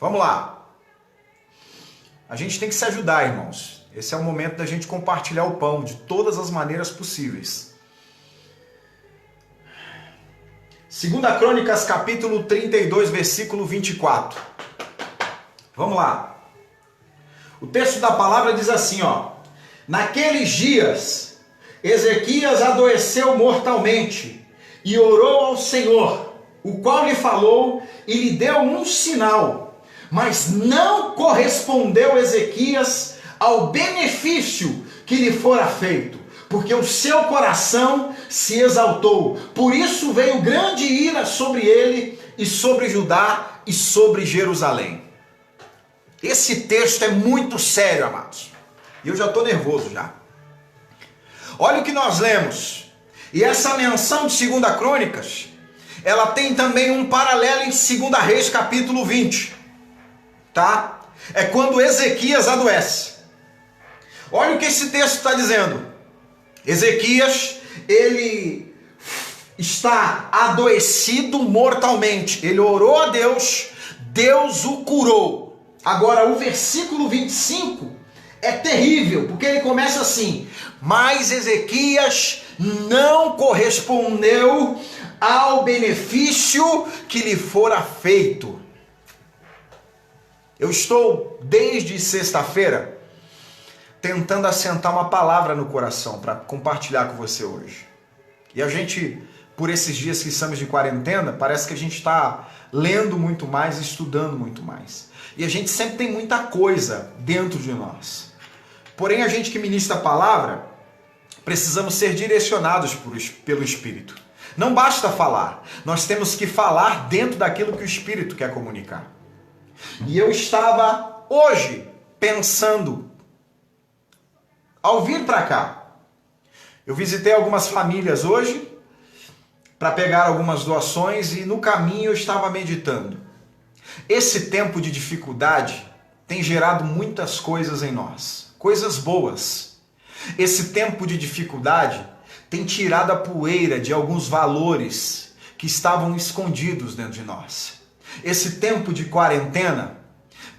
Vamos lá. A gente tem que se ajudar, irmãos. Esse é o momento da gente compartilhar o pão de todas as maneiras possíveis. 2 Crônicas, capítulo 32, versículo 24. Vamos lá. O texto da palavra diz assim, ó. Naqueles dias, Ezequias adoeceu mortalmente e orou ao Senhor, o qual lhe falou e lhe deu um sinal. Mas não correspondeu Ezequias ao benefício que lhe fora feito, porque o seu coração se exaltou. Por isso veio grande ira sobre ele e sobre Judá e sobre Jerusalém. Esse texto é muito sério, amados. E eu já estou nervoso já. Olha o que nós lemos. E essa menção de 2 Crônicas, ela tem também um paralelo em 2 Reis, capítulo 20. Tá? É quando Ezequias adoece. Olha o que esse texto está dizendo. Ezequias, ele está adoecido mortalmente. Ele orou a Deus, Deus o curou. Agora o versículo 25 é terrível, porque ele começa assim: mas Ezequias não correspondeu ao benefício que lhe fora feito. Eu estou, desde sexta-feira, tentando assentar uma palavra no coração para compartilhar com você hoje. E a gente, por esses dias que estamos de quarentena, parece que a gente está lendo muito mais, estudando muito mais. E a gente sempre tem muita coisa dentro de nós. Porém, a gente que ministra a palavra, precisamos ser direcionados pelo Espírito. Não basta falar, nós temos que falar dentro daquilo que o Espírito quer comunicar. E eu estava hoje pensando, ao vir para cá, eu visitei algumas famílias hoje para pegar algumas doações e no caminho eu estava meditando. Esse tempo de dificuldade tem gerado muitas coisas em nós, coisas boas. Esse tempo de dificuldade tem tirado a poeira de alguns valores que estavam escondidos dentro de nós. Esse tempo de quarentena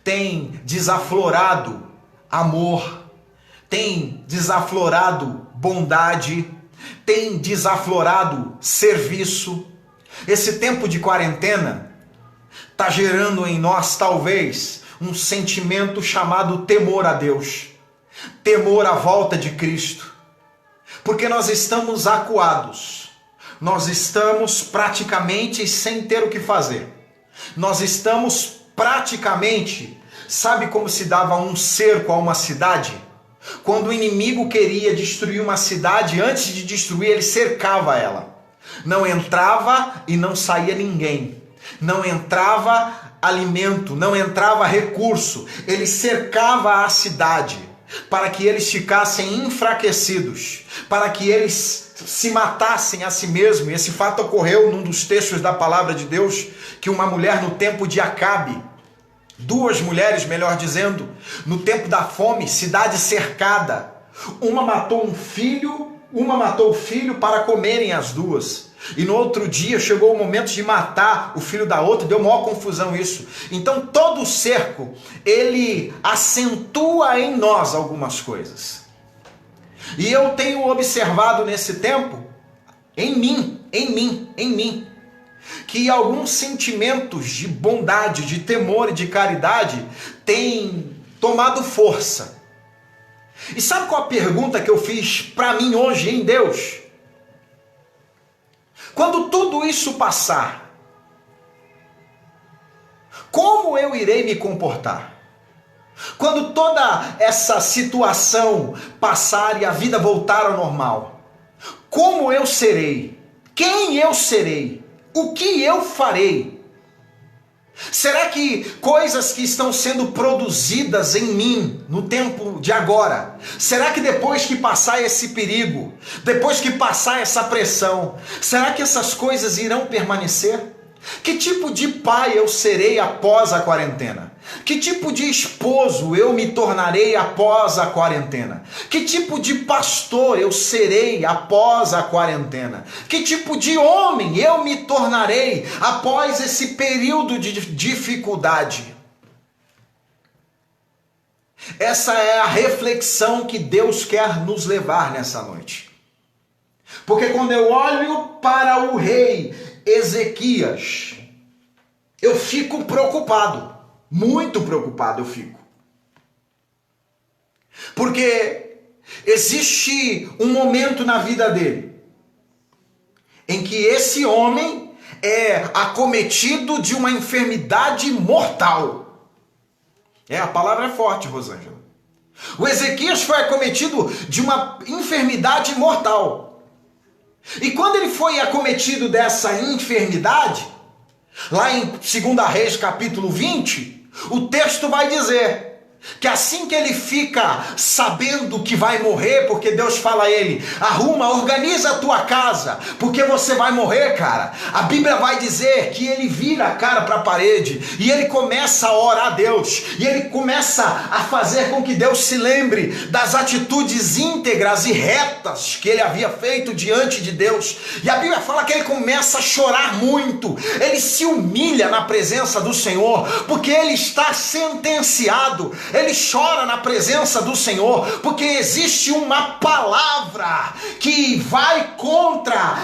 tem desaflorado amor, tem desaflorado bondade, tem desaflorado serviço. Esse tempo de quarentena está gerando em nós, talvez, um sentimento chamado temor a Deus, temor à volta de Cristo, porque nós estamos acuados, nós estamos praticamente sem ter o que fazer. Nós estamos praticamente, sabe como se dava um cerco a uma cidade? Quando o inimigo queria destruir uma cidade, antes de destruir, ele cercava ela. Não entrava e não saía ninguém. Não entrava alimento, não entrava recurso. Ele cercava a cidade para que eles ficassem enfraquecidos, para que eles se matassem a si mesmos. E esse fato ocorreu num dos textos da palavra de Deus, que uma mulher no tempo de Acabe, duas mulheres, melhor dizendo, no tempo da fome, cidade cercada, uma matou o filho para comerem as duas. E no outro dia chegou o momento de matar o filho da outra, deu maior confusão isso. Então todo o cerco, ele acentua em nós algumas coisas. E eu tenho observado nesse tempo, em mim, que alguns sentimentos de bondade, de temor e de caridade têm tomado força. E sabe qual a pergunta que eu fiz para mim hoje em Deus? Quando tudo isso passar, como eu irei me comportar? Quando toda essa situação passar e a vida voltar ao normal, como eu serei? Quem eu serei? O que eu farei? Será que coisas que estão sendo produzidas em mim no tempo de agora, será que depois que passar esse perigo, depois que passar essa pressão, será que essas coisas irão permanecer? Que tipo de pai eu serei após a quarentena? Que tipo de esposo eu me tornarei após a quarentena? Que tipo de pastor eu serei após a quarentena? Que tipo de homem eu me tornarei após esse período de dificuldade? Essa é a reflexão que Deus quer nos levar nessa noite. Porque quando eu olho para o rei Ezequias, eu fico preocupado, muito preocupado eu fico. Porque existe um momento na vida dele em que esse homem é acometido de uma enfermidade mortal. A palavra é forte, Rosângela. O Ezequias foi acometido de uma enfermidade mortal. E quando ele foi acometido dessa enfermidade, lá em 2 Reis capítulo 20, o texto vai dizer que assim que ele fica sabendo que vai morrer, porque Deus fala a ele, organiza a tua casa, porque você vai morrer, cara. A Bíblia vai dizer que ele vira a cara para a parede, e ele começa a orar a Deus, e ele começa a fazer com que Deus se lembre das atitudes íntegras e retas que ele havia feito diante de Deus. E a Bíblia fala que ele começa a chorar muito, ele se humilha na presença do Senhor, porque ele está sentenciado. Ele chora na presença do Senhor, porque existe uma palavra que vai contra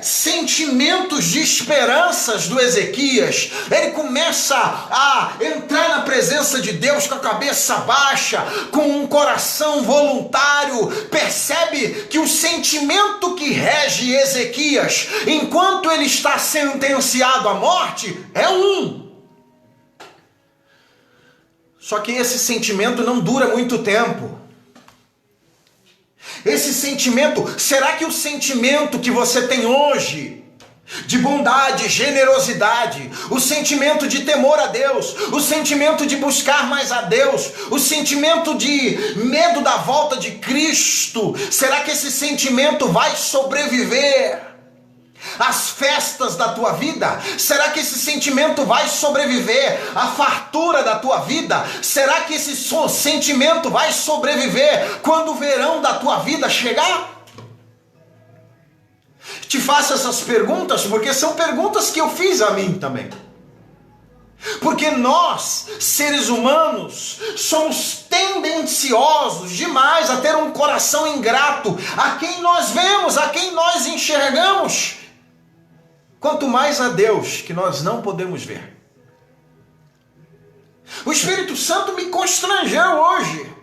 sentimentos de esperanças do Ezequias. Ele começa a entrar na presença de Deus com a cabeça baixa, com um coração voluntário. Percebe que o sentimento que rege Ezequias, enquanto ele está sentenciado à morte, é um. Só que esse sentimento não dura muito tempo. Esse sentimento, será que o sentimento que você tem hoje, de bondade, generosidade, o sentimento de temor a Deus, o sentimento de buscar mais a Deus, o sentimento de medo da volta de Cristo, será que esse sentimento vai sobreviver as festas da tua vida? Será que esse sentimento vai sobreviver à fartura da tua vida? Será que esse sentimento vai sobreviver quando o verão da tua vida chegar? Te faço essas perguntas porque são perguntas que eu fiz a mim também. Porque nós, seres humanos, somos tendenciosos demais a ter um coração ingrato a quem nós vemos, a quem nós enxergamos, quanto mais a Deus que nós não podemos ver. O Espírito Santo me constrangeu hoje.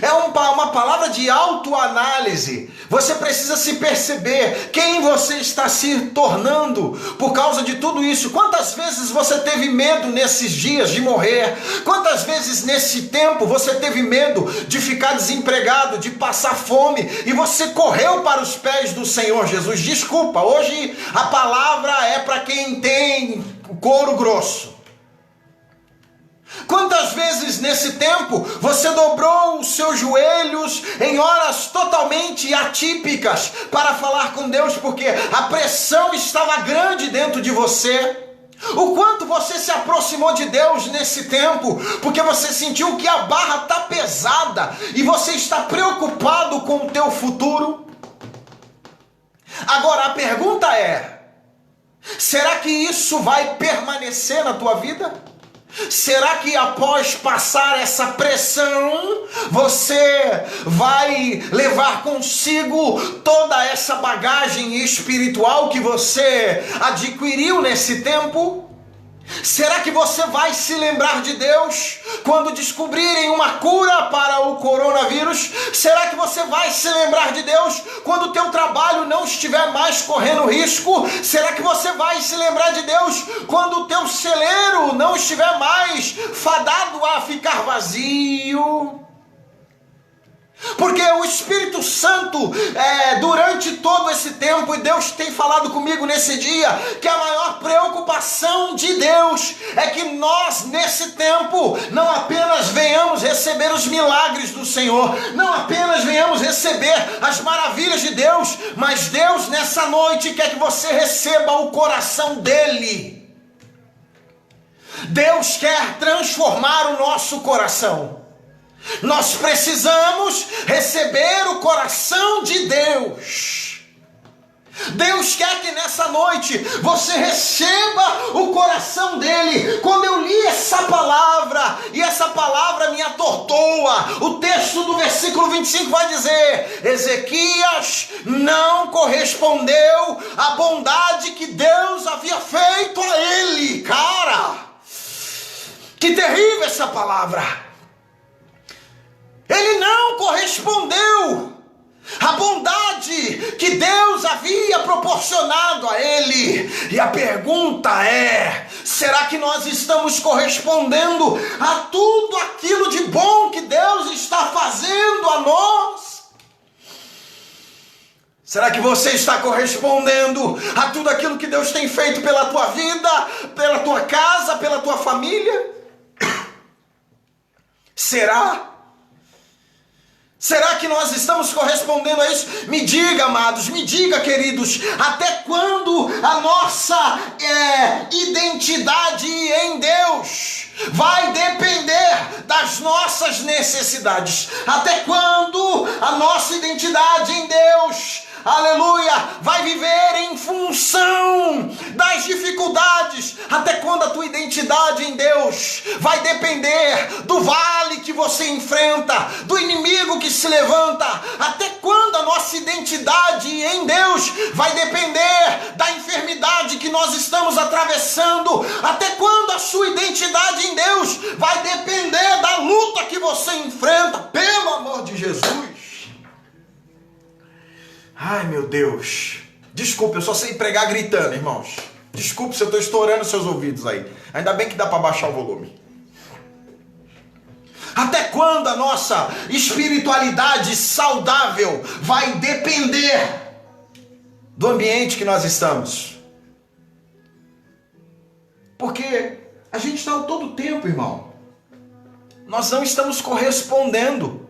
É uma palavra de autoanálise. Você precisa se perceber quem você está se tornando por causa de tudo isso. Quantas vezes você teve medo nesses dias de morrer? Quantas vezes nesse tempo você teve medo de ficar desempregado, de passar fome, e você correu para os pés do Senhor Jesus? Desculpa, hoje a palavra é para quem tem couro grosso. Quantas vezes nesse tempo você dobrou os seus joelhos em horas totalmente atípicas para falar com Deus, porque a pressão estava grande dentro de você? O quanto você se aproximou de Deus nesse tempo, porque você sentiu que a barra está pesada e você está preocupado com o teu futuro? Agora a pergunta é: será que isso vai permanecer na tua vida? Será que após passar essa pressão, você vai levar consigo toda essa bagagem espiritual que você adquiriu nesse tempo? Será que você vai se lembrar de Deus quando descobrirem uma cura para o coronavírus? Será que você vai se lembrar de Deus quando o teu trabalho não estiver mais correndo risco? Será que você vai se lembrar de Deus quando o teu celeiro não estiver mais fadado a ficar vazio? Porque o Espírito Santo, durante todo esse tempo, e Deus tem falado comigo nesse dia, que a maior preocupação de Deus é que nós, nesse tempo, não apenas venhamos receber os milagres do Senhor, não apenas venhamos receber as maravilhas de Deus, mas Deus, nessa noite, quer que você receba o coração dEle. Deus quer transformar o nosso coração. Nós precisamos receber o coração de Deus. Deus quer que nessa noite você receba o coração dele. Quando eu li essa essa palavra, e essa palavra me atordoa. O texto do versículo 25 vai dizer: Ezequias não correspondeu à bondade que Deus havia feito a ele. Cara, que terrível essa palavra. Ele não correspondeu à bondade que Deus havia proporcionado a ele. E a pergunta é: será que nós estamos correspondendo a tudo aquilo de bom que Deus está fazendo a nós? Será que você está correspondendo a tudo aquilo que Deus tem feito pela tua vida, pela tua casa, pela tua família? Será? Será que nós estamos correspondendo a isso? Me diga, amados, me diga, queridos, até quando a nossa identidade em Deus vai depender das nossas necessidades? Até quando a nossa identidade em Deus, aleluia, vai viver em função das dificuldades? Até quando a tua identidade em Deus vai depender do vale que você enfrenta, do inimigo que se levanta? Até quando a nossa identidade em Deus vai depender da enfermidade que nós estamos atravessando? Até quando a sua identidade em Deus vai depender da luta que você enfrenta? Pelo amor de Jesus! Ai, meu Deus. Desculpe, eu só sei pregar gritando, irmãos. Desculpe se eu estou estourando seus ouvidos aí. Ainda bem que dá para baixar o volume. Até quando a nossa espiritualidade saudável vai depender do ambiente que nós estamos? Porque a gente está todo o tempo, irmão. Nós não estamos correspondendo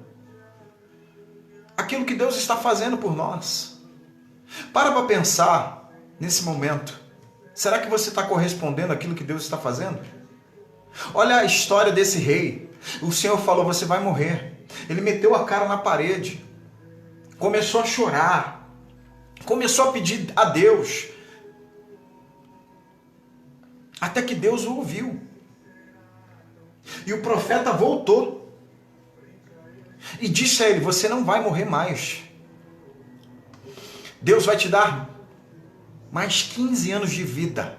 aquilo que Deus está fazendo por nós. Para pensar nesse momento. Será que você está correspondendo àquilo que Deus está fazendo? Olha a história desse rei. O Senhor falou: você vai morrer. Ele meteu a cara na parede, começou a chorar, começou a pedir a Deus, até que Deus o ouviu. E o profeta voltou e disse a ele: você não vai morrer mais. Deus vai te dar mais 15 anos de vida.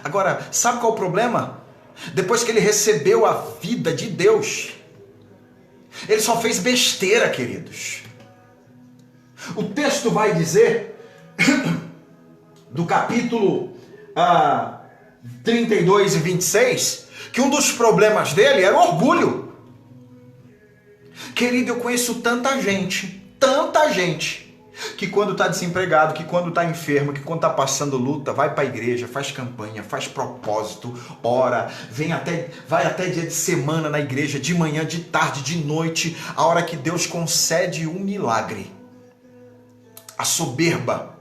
Agora, sabe qual é o problema? Depois que ele recebeu a vida de Deus, ele só fez besteira, queridos. O texto vai dizer, do capítulo 32 e 26, que um dos problemas dele era o orgulho. Querido, eu conheço tanta gente, que quando está desempregado, que quando está enfermo, que quando está passando luta, vai para a igreja, faz campanha, faz propósito, ora, vai até dia de semana na igreja, de manhã, de tarde, de noite, a hora que Deus concede um milagre. A soberba,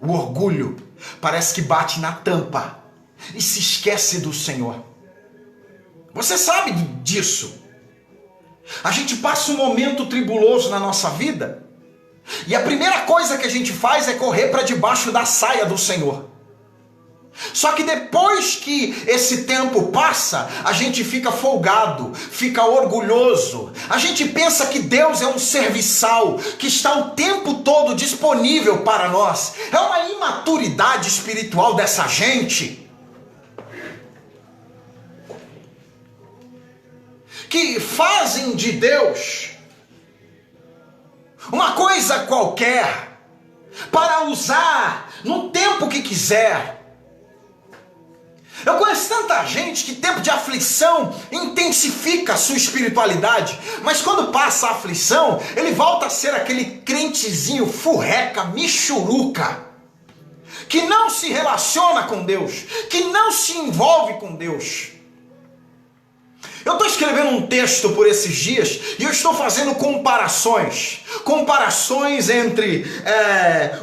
o orgulho, parece que bate na tampa e se esquece do Senhor. Você sabe disso. A gente passa um momento tribuloso na nossa vida, e a primeira coisa que a gente faz é correr para debaixo da saia do Senhor. Só que depois que esse tempo passa, a gente fica folgado, fica orgulhoso. A gente pensa que Deus é um serviçal, que está o tempo todo disponível para nós. É uma imaturidade espiritual dessa gente, que fazem de Deus uma coisa qualquer para usar no tempo que quiser. Eu conheço tanta gente que tempo de aflição intensifica a sua espiritualidade, mas quando passa a aflição, ele volta a ser aquele crentezinho furreca, michuruca, que não se relaciona com Deus, que não se envolve com Deus. Eu estou escrevendo um texto por esses dias e eu estou fazendo comparações entre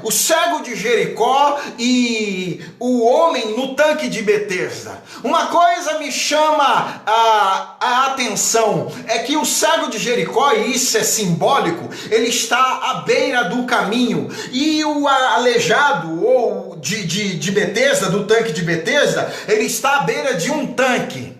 o cego de Jericó e o homem no tanque de Betesda. Uma coisa me chama a atenção, é que o cego de Jericó, e isso é simbólico, ele está à beira do caminho, e o aleijado ou de Betesda, do tanque de Betesda, ele está à beira de um tanque.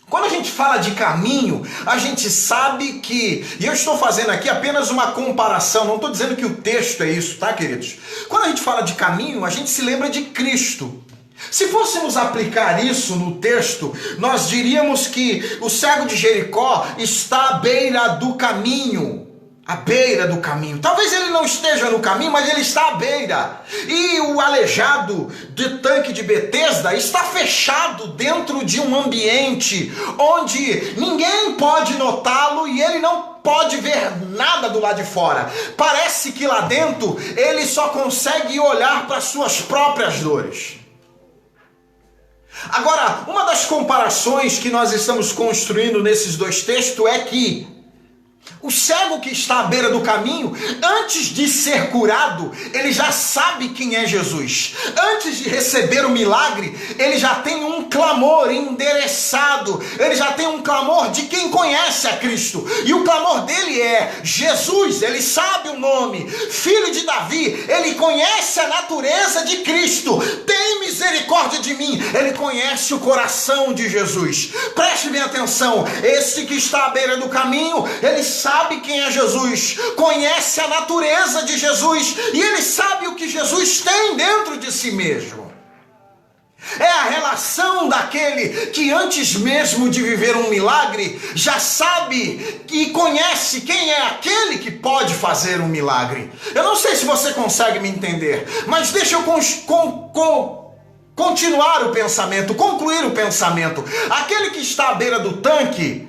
Quando a gente fala de caminho, a gente sabe que, e eu estou fazendo aqui apenas uma comparação, não estou dizendo que o texto é isso, tá, queridos? Quando a gente fala de caminho, a gente se lembra de Cristo. Se fôssemos aplicar isso no texto, nós diríamos que o cego de Jericó está à beira do caminho. À beira do caminho. Talvez ele não esteja no caminho, mas ele está à beira. E o aleijado do tanque de Betesda está fechado dentro de um ambiente onde ninguém pode notá-lo e ele não pode ver nada do lado de fora. Parece que lá dentro ele só consegue olhar para suas próprias dores. Agora, uma das comparações que nós estamos construindo nesses dois textos é que o cego que está à beira do caminho, antes de ser curado, ele já sabe quem é Jesus. Antes de receber o milagre, ele já tem um clamor endereçado. Ele já tem um clamor de quem conhece a Cristo. E o clamor dele é Jesus, ele sabe o nome. Filho de Davi, ele conhece a natureza de Cristo. Tem misericórdia de mim. Ele conhece o coração de Jesus. Preste bem atenção. Esse que está à beira do caminho, ele sabe quem é Jesus, conhece a natureza de Jesus e ele sabe o que Jesus tem dentro de si mesmo. É a relação daquele que antes mesmo de viver um milagre já sabe e conhece quem é aquele que pode fazer um milagre. Eu não sei se você consegue me entender, mas deixa eu continuar o pensamento, concluir o pensamento. Aquele que está à beira do tanque,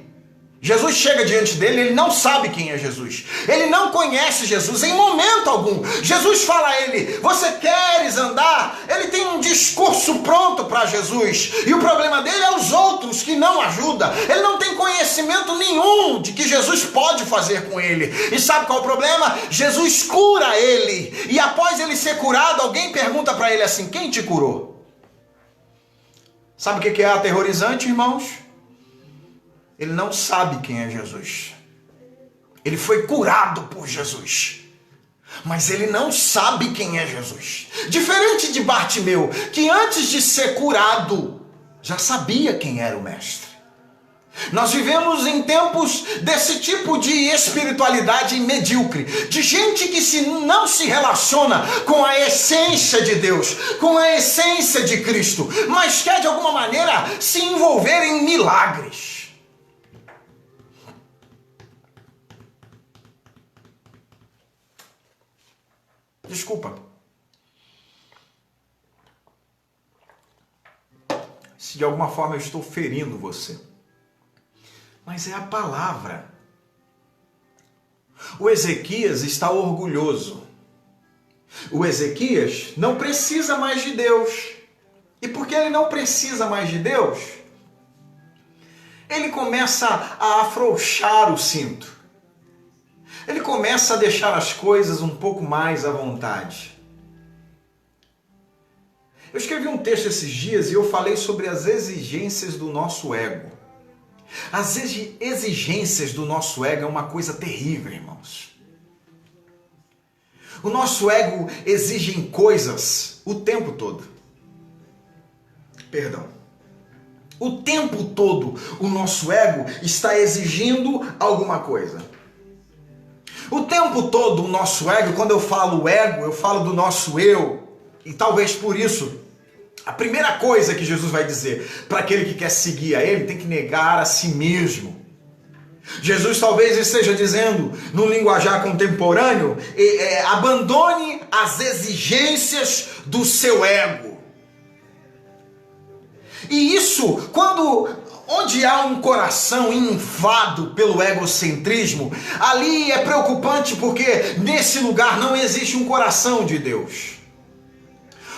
Jesus chega diante dele, ele não sabe quem é Jesus. Ele não conhece Jesus em momento algum. Jesus fala a ele, você queres andar? Ele tem um discurso pronto para Jesus. E o problema dele é os outros que não ajudam. Ele não tem conhecimento nenhum de que Jesus pode fazer com ele. E sabe qual é o problema? Jesus cura ele. E após ele ser curado, alguém pergunta para ele assim, quem te curou? Sabe o que é aterrorizante, irmãos? Ele não sabe quem é Jesus. Ele foi curado por Jesus, mas ele não sabe quem é Jesus. Diferente de Bartimeu, que antes de ser curado, já sabia quem era o mestre. Nós vivemos em tempos desse tipo de espiritualidade medíocre, de gente que não se relaciona com a essência de Deus, com a essência de Cristo, mas quer de alguma maneira se envolver em milagres. Desculpa. Se de alguma forma eu estou ferindo você. Mas é a palavra. O Ezequias está orgulhoso. O Ezequias não precisa mais de Deus. E porque ele não precisa mais de Deus, ele começa a afrouxar o cinto. Ele começa a deixar as coisas um pouco mais à vontade. Eu escrevi um texto esses dias e eu falei sobre as exigências do nosso ego. As exigências do nosso ego é uma coisa terrível, irmãos. O nosso ego exige coisas o tempo todo. Perdão. O tempo todo o nosso ego está exigindo alguma coisa. O tempo todo o nosso ego, quando eu falo ego, eu falo do nosso eu. E talvez por isso, a primeira coisa que Jesus vai dizer para aquele que quer seguir a ele, tem que negar a si mesmo. Jesus talvez esteja dizendo, no linguajar contemporâneo, abandone as exigências do seu ego. E isso, onde há um coração invado pelo egocentrismo, ali é preocupante porque nesse lugar não existe um coração de Deus.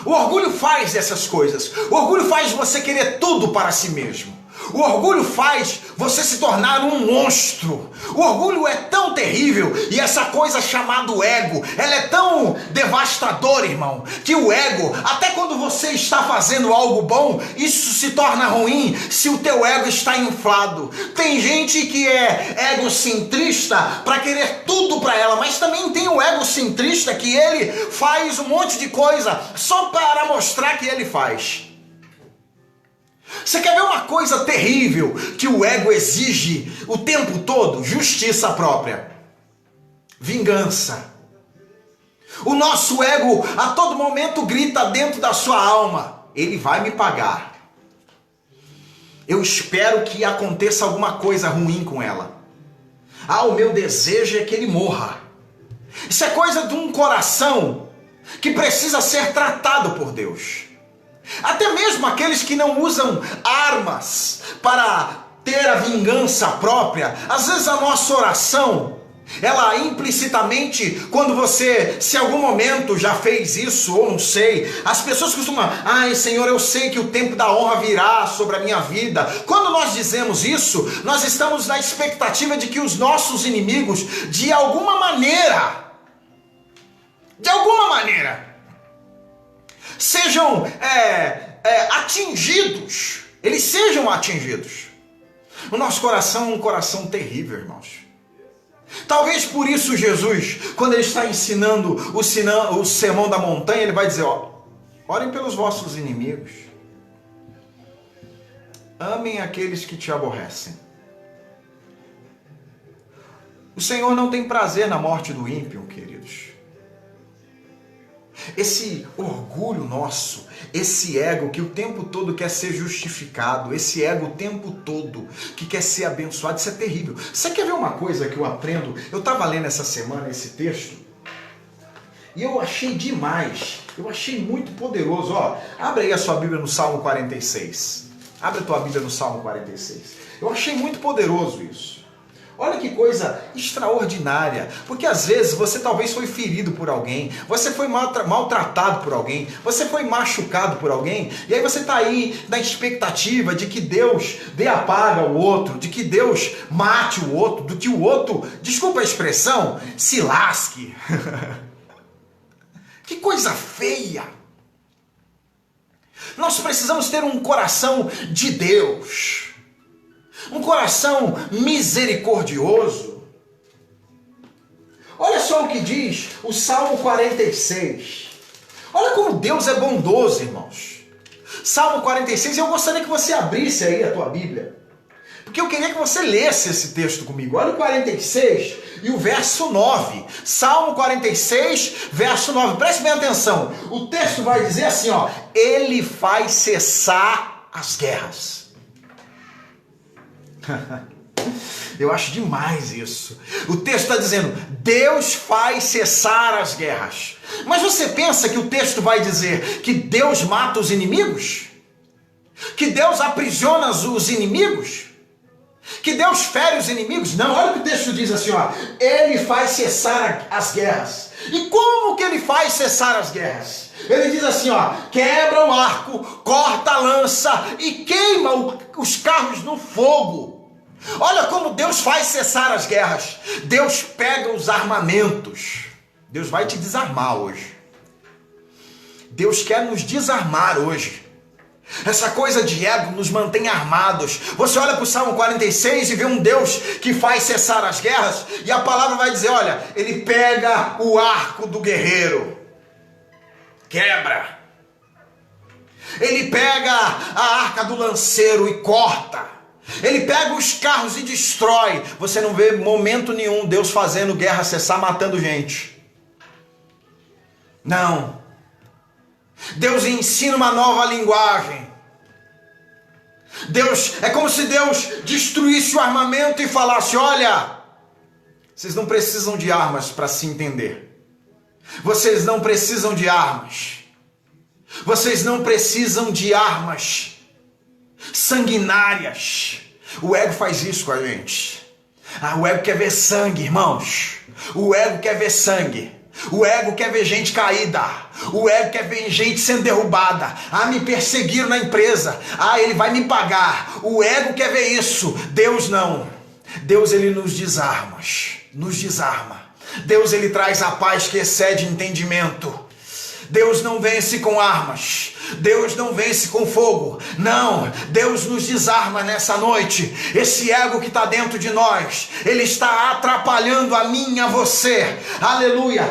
O orgulho faz essas coisas. O orgulho faz você querer tudo para si mesmo. O orgulho faz você se tornar um monstro. O orgulho é tão terrível e essa coisa chamada ego, ela é tão devastadora, irmão, que o ego, até quando você está fazendo algo bom, isso se torna ruim se o teu ego está inflado. Tem gente que é egocentrista para querer tudo para ela, mas também tem o egocentrista que ele faz um monte de coisa só para mostrar que ele faz. Você quer ver uma coisa terrível que o ego exige o tempo todo? Justiça própria, vingança. O nosso ego a todo momento grita dentro da sua alma: ele vai me pagar. Eu espero que aconteça alguma coisa ruim com ela. O meu desejo é que ele morra. Isso é coisa de um coração que precisa ser tratado por Deus. Até mesmo aqueles que não usam armas para ter a vingança própria, às vezes a nossa oração, ela implicitamente, quando você, se em algum momento já fez isso, ou não sei, as pessoas costumam: ai Senhor, eu sei que o tempo da honra virá sobre a minha vida. Quando nós dizemos isso, nós estamos na expectativa de que os nossos inimigos, de alguma maneira, sejam atingidos, eles sejam atingidos. O nosso coração é um coração terrível, irmãos. Talvez por isso Jesus, quando ele está ensinando o sermão da montanha, ele vai dizer: orem pelos vossos inimigos, amem aqueles que te aborrecem. O Senhor não tem prazer na morte do ímpio, queridos. Esse orgulho nosso, esse ego que o tempo todo quer ser justificado, esse ego o tempo todo que quer ser abençoado, isso é terrível. Você quer ver uma coisa que eu aprendo? Eu estava lendo essa semana esse texto e eu achei demais, eu achei muito poderoso. Abre aí a sua Bíblia no Salmo 46. Abre a tua Bíblia no Salmo 46. Eu achei muito poderoso isso. Olha que coisa extraordinária, porque às vezes você talvez foi ferido por alguém, você foi maltratado por alguém, você foi machucado por alguém, e aí você está aí na expectativa de que Deus dê a paga ao outro, de que Deus mate o outro, do que o outro, desculpa a expressão, se lasque. Que coisa feia! Nós precisamos ter um coração de Deus. Um coração misericordioso. Olha só o que diz o Salmo 46. Olha como Deus é bondoso, irmãos. Salmo 46, eu gostaria que você abrisse aí a tua Bíblia, porque eu queria que você lesse esse texto comigo. Olha o 46 e o verso 9. Salmo 46, verso 9. Preste bem atenção. O texto vai dizer assim, ele faz cessar as guerras. Eu acho demais isso. O texto está dizendo: Deus faz cessar as guerras. Mas você pensa que o texto vai dizer que Deus mata os inimigos? Que Deus aprisiona os inimigos? Que Deus fere os inimigos? Não, olha o que o texto diz assim, ele faz cessar as guerras. E como que ele faz cessar as guerras? Ele diz assim, quebra o arco, corta a lança e queima os carros no fogo. Olha como Deus faz cessar as guerras. Deus pega os armamentos. Deus vai te desarmar hoje. Deus quer nos desarmar hoje. Essa coisa de ego nos mantém armados. Você olha para o Salmo 46 e vê um Deus que faz cessar as guerras, e a palavra vai dizer, olha, ele pega o arco do guerreiro, quebra. Ele pega a arca do lanceiro e corta. Ele pega os carros e destrói. Você não vê momento nenhum Deus fazendo guerra cessar, matando gente. Não. Deus ensina uma nova linguagem. É como se Deus destruísse o armamento e falasse, olha, vocês não precisam de armas para se entender. Vocês não precisam de armas. Vocês não precisam de armas sanguinárias. O ego faz isso com a gente. O ego quer ver sangue, irmãos. O ego quer ver sangue. O ego quer ver gente caída. O ego quer ver gente sendo derrubada. Ah, me perseguiram na empresa. Ah, ele vai me pagar. O ego quer ver isso. Deus não. Deus, ele nos desarma. Nos desarma. Deus, ele traz a paz que excede entendimento. Deus não vence com armas. Deus não vence com fogo. Não, Deus nos desarma nessa noite. Esse ego que está dentro de nós, ele está atrapalhando a mim e a você. Aleluia.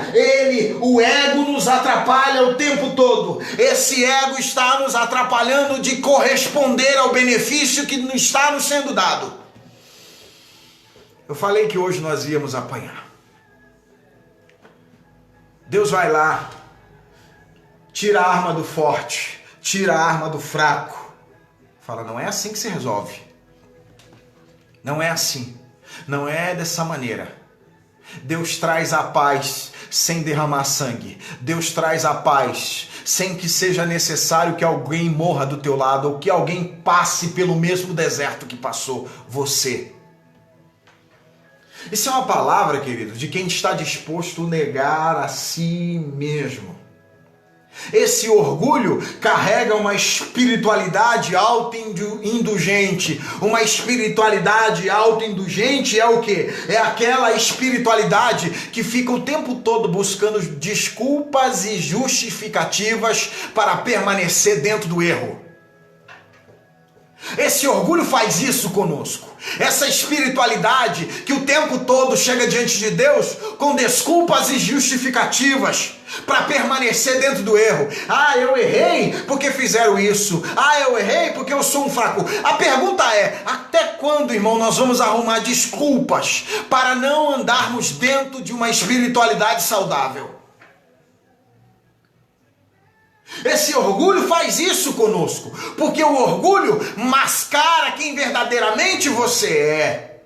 O ego nos atrapalha o tempo todo. Esse ego está nos atrapalhando de corresponder ao benefício que está nos sendo dado. Eu falei que hoje nós íamos apanhar. Deus vai lá, tira a arma do forte, tira a arma do fraco. Fala, não é assim que se resolve. Não é assim. Não é dessa maneira. Deus traz a paz sem derramar sangue. Deus traz a paz sem que seja necessário que alguém morra do teu lado ou que alguém passe pelo mesmo deserto que passou você. Isso é uma palavra, querido, de quem está disposto a negar a si mesmo. Esse orgulho carrega uma espiritualidade autoindulgente. Uma espiritualidade autoindulgente é o quê? É aquela espiritualidade que fica o tempo todo buscando desculpas e justificativas para permanecer dentro do erro. Esse orgulho faz isso conosco. Essa espiritualidade que o tempo todo chega diante de Deus com desculpas e justificativas para permanecer dentro do erro. Ah, eu errei porque fizeram isso. Ah, eu errei porque eu sou um fraco. A pergunta é, até quando, irmão, nós vamos arrumar desculpas para não andarmos dentro de uma espiritualidade saudável? Esse orgulho faz isso conosco, porque o orgulho mascara quem verdadeiramente você é.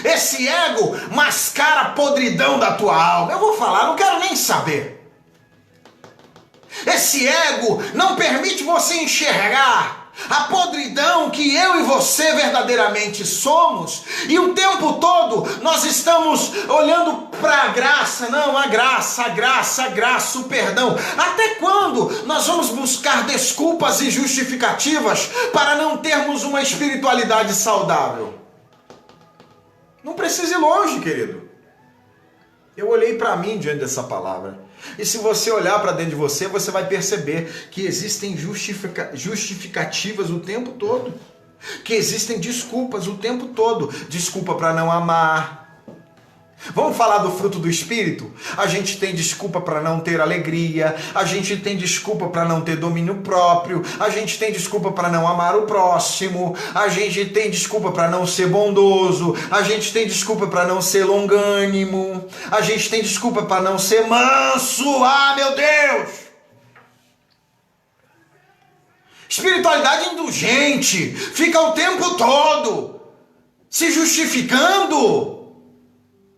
Esse ego mascara a podridão da tua alma. Eu vou falar, não quero nem saber. Esse ego não permite você enxergar a podridão que eu e você verdadeiramente somos, e o tempo todo nós estamos olhando para a graça, não, a graça, o perdão. Até quando nós vamos buscar desculpas e justificativas para não termos uma espiritualidade saudável? Não precisa ir longe, querido. Eu olhei para mim diante dessa palavra. E se você olhar para dentro de você, você vai perceber que existem justificativas o tempo todo. Que existem desculpas o tempo todo. Desculpa para não amar. Vamos falar do fruto do Espírito? A gente tem desculpa para não ter alegria. A gente tem desculpa para não ter domínio próprio. A gente tem desculpa para não amar o próximo. A gente tem desculpa para não ser bondoso. A gente tem desculpa para não ser longânimo. A gente tem desculpa para não ser manso. Ah, meu Deus! Espiritualidade indulgente. Fica o tempo todo se justificando,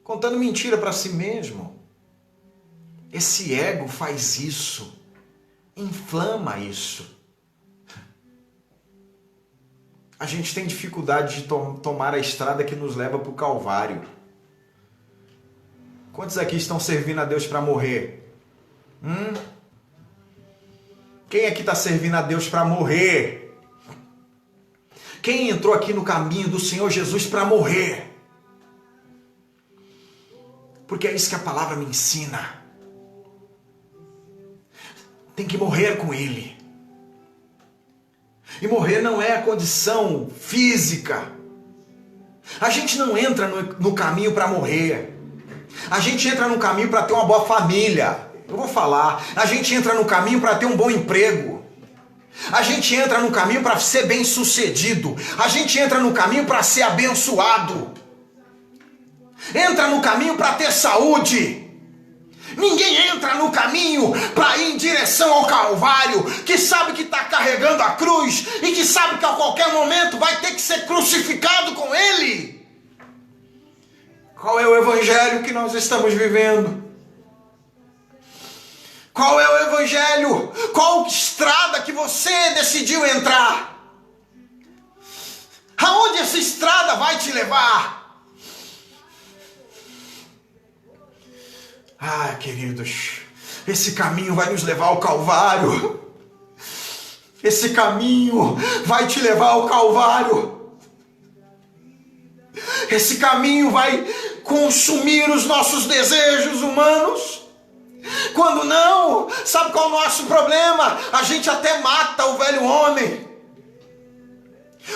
contando mentira para si mesmo. Esse ego faz isso, inflama isso. A gente tem dificuldade de tomar a estrada que nos leva para o Calvário. Quantos aqui estão servindo a Deus para morrer? Quem aqui está servindo a Deus para morrer? Quem entrou aqui no caminho do Senhor Jesus para morrer? Porque é isso que a palavra me ensina. Tem que morrer com Ele. E morrer não é a condição física. A gente não entra no caminho para morrer. A gente entra no caminho para ter uma boa família. Eu vou falar. A gente entra no caminho para ter um bom emprego. A gente entra no caminho para ser bem sucedido. A gente entra no caminho para ser abençoado. Entra no caminho para ter saúde. Ninguém entra no caminho para ir em direção ao Calvário, que sabe que está carregando a cruz e que sabe que a qualquer momento vai ter que ser crucificado com Ele. Qual é o evangelho que nós estamos vivendo? Qual é o evangelho? Qual estrada que você decidiu entrar? Aonde essa estrada vai te levar? Ah, queridos, esse caminho vai nos levar ao Calvário. Esse caminho vai te levar ao Calvário. Esse caminho vai consumir os nossos desejos humanos. Quando não, sabe qual é o nosso problema? A gente até mata o velho homem.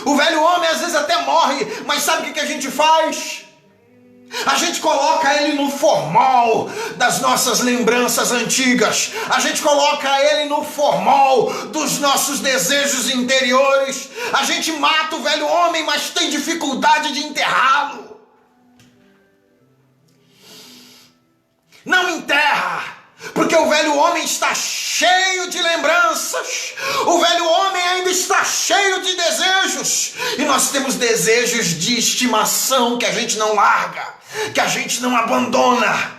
O velho homem às vezes até morre, mas sabe o que a gente faz? A gente coloca ele no formol das nossas lembranças antigas. A gente coloca ele no formol dos nossos desejos interiores. A gente mata o velho homem, mas tem dificuldade de enterrá-lo. Não enterra, porque o velho homem está cheio de lembranças. O velho homem ainda está cheio de desejos. E nós temos desejos de estimação que a gente não larga, que a gente não abandona.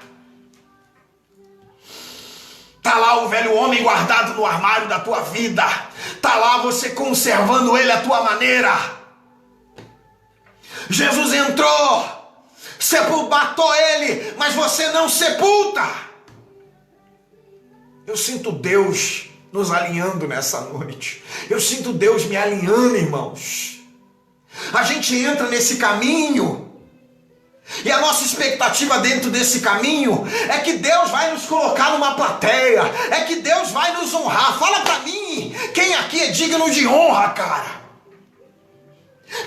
Tá lá o velho homem guardado no armário da tua vida. Tá lá você conservando ele à tua maneira. Jesus entrou, matou ele, mas você não sepulta. Eu sinto Deus nos alinhando nessa noite. Eu sinto Deus me alinhando, irmãos. A gente entra nesse caminho e a nossa expectativa dentro desse caminho é que Deus vai nos colocar numa plateia, é que Deus vai nos honrar. Fala pra mim, quem aqui é digno de honra, cara?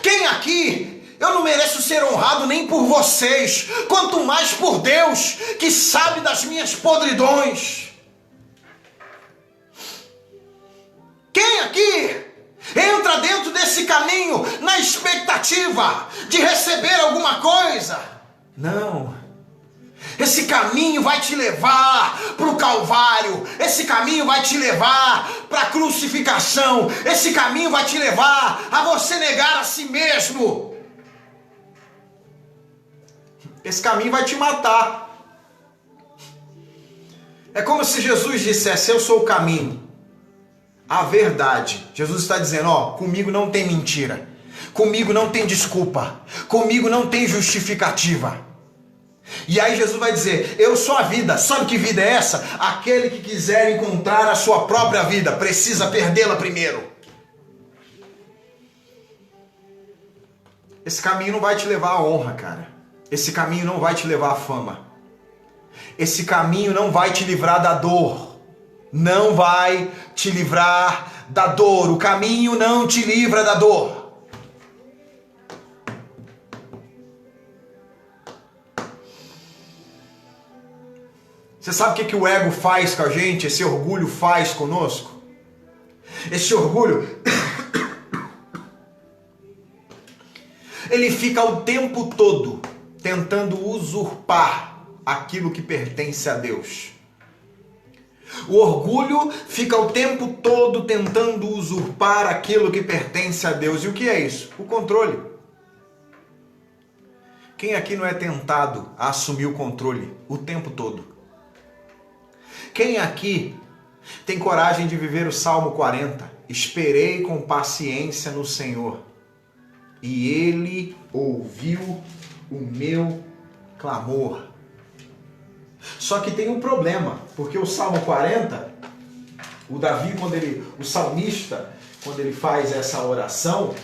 Quem aqui... Eu não mereço ser honrado nem por vocês, quanto mais por Deus, que sabe das minhas podridões. Quem aqui entra dentro desse caminho na expectativa de receber alguma coisa? Não. Esse caminho vai te levar para o Calvário. Esse caminho vai te levar para a crucificação. Esse caminho vai te levar a você negar a si mesmo. Esse caminho vai te matar. É como se Jesus dissesse: eu sou o caminho, a verdade. Jesus está dizendo: ó, comigo não tem mentira, comigo não tem desculpa, comigo não tem justificativa. E aí Jesus vai dizer: eu sou a vida. Sabe que vida é essa? Aquele que quiser encontrar a sua própria vida precisa perdê-la primeiro. Esse caminho não vai te levar à honra, cara. Esse caminho não vai te levar à fama. Esse caminho não vai te livrar da dor. Não vai te livrar da dor. O caminho não te livra da dor. Você sabe o que o ego faz com a gente? Esse orgulho faz conosco? Esse orgulho... ele fica o tempo todo tentando usurpar aquilo que pertence a Deus. O orgulho fica o tempo todo tentando usurpar aquilo que pertence a Deus. E o que é isso? O controle. Quem aqui não é tentado a assumir o controle o tempo todo? Quem aqui tem coragem de viver o Salmo 40? Esperei com paciência no Senhor, e Ele ouviu o meu clamor. Só que tem um problema, porque o Salmo 40, o Davi, o salmista, quando ele faz essa oração,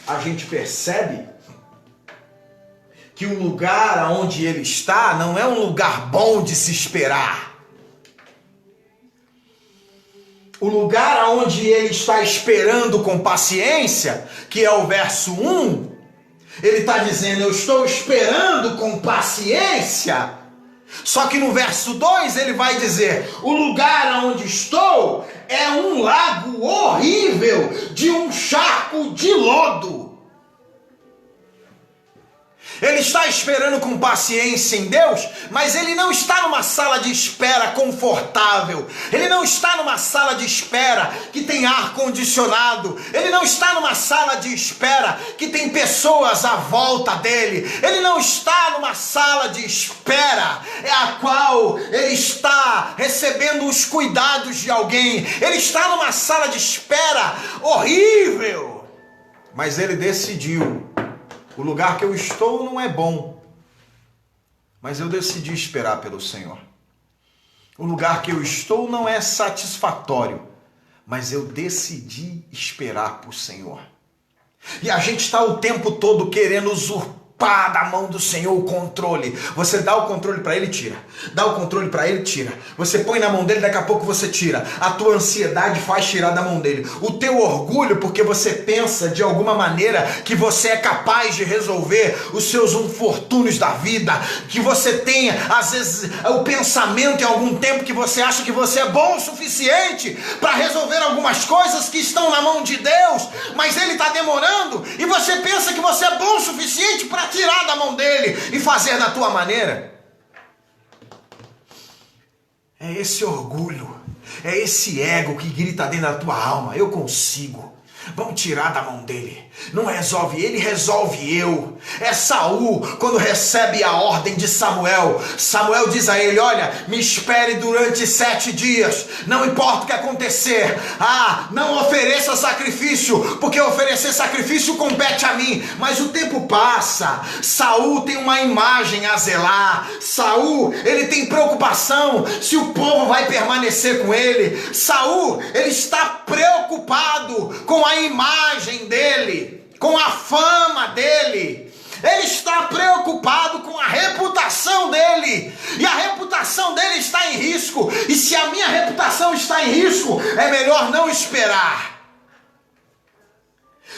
a gente percebe que o lugar onde ele está não é um lugar bom de se esperar. O lugar onde ele está esperando com paciência, que é o verso 1, ele está dizendo: eu estou esperando com paciência. Só que no verso 2 ele vai dizer: o lugar onde estou é um lago horrível, de um charco de lodo. Ele está esperando com paciência em Deus, mas ele não está numa sala de espera confortável. Ele não está numa sala de espera que tem ar condicionado. Ele não está numa sala de espera que tem pessoas à volta dele. Ele não está numa sala de espera a qual ele está recebendo os cuidados de alguém. Ele está numa sala de espera horrível. Mas ele decidiu: o lugar que eu estou não é bom. mas eu decidi esperar pelo Senhor. O lugar que eu estou não é satisfatório, mas eu decidi esperar por Senhor. E a gente está o tempo todo querendo usurpar da mão do Senhor o controle. Você dá o controle para ele, tira. Dá o controle para ele, tira. Você põe na mão dele, daqui a pouco você tira. A tua ansiedade faz tirar da mão dele. O teu orgulho, porque você pensa de alguma maneira que você é capaz de resolver os seus infortúnios da vida, que você tenha, às vezes, o pensamento em algum tempo que você acha que você é bom o suficiente para resolver algumas coisas que estão na mão de Deus, mas ele está demorando, e você pensa que você é bom o suficiente para tirar da mão dele e fazer da tua maneira. É esse orgulho, é esse ego que grita dentro da tua alma: eu consigo. Vamos tirar da mão dele. Não resolve ele, resolve eu. É Saul, quando recebe a ordem de Samuel. Samuel diz a ele: olha, me espere durante 7 dias. Não importa o que acontecer. Não ofereça sacrifício, porque oferecer sacrifício compete a mim. Mas o tempo passa. Saul tem uma imagem a zelar. Saul, ele tem preocupação se o povo vai permanecer com ele. Saul, ele está preocupado com a imagem dele, com a fama dele. Ele está preocupado com a reputação dele, e a reputação dele está em risco. E se a minha reputação está em risco, é melhor não esperar.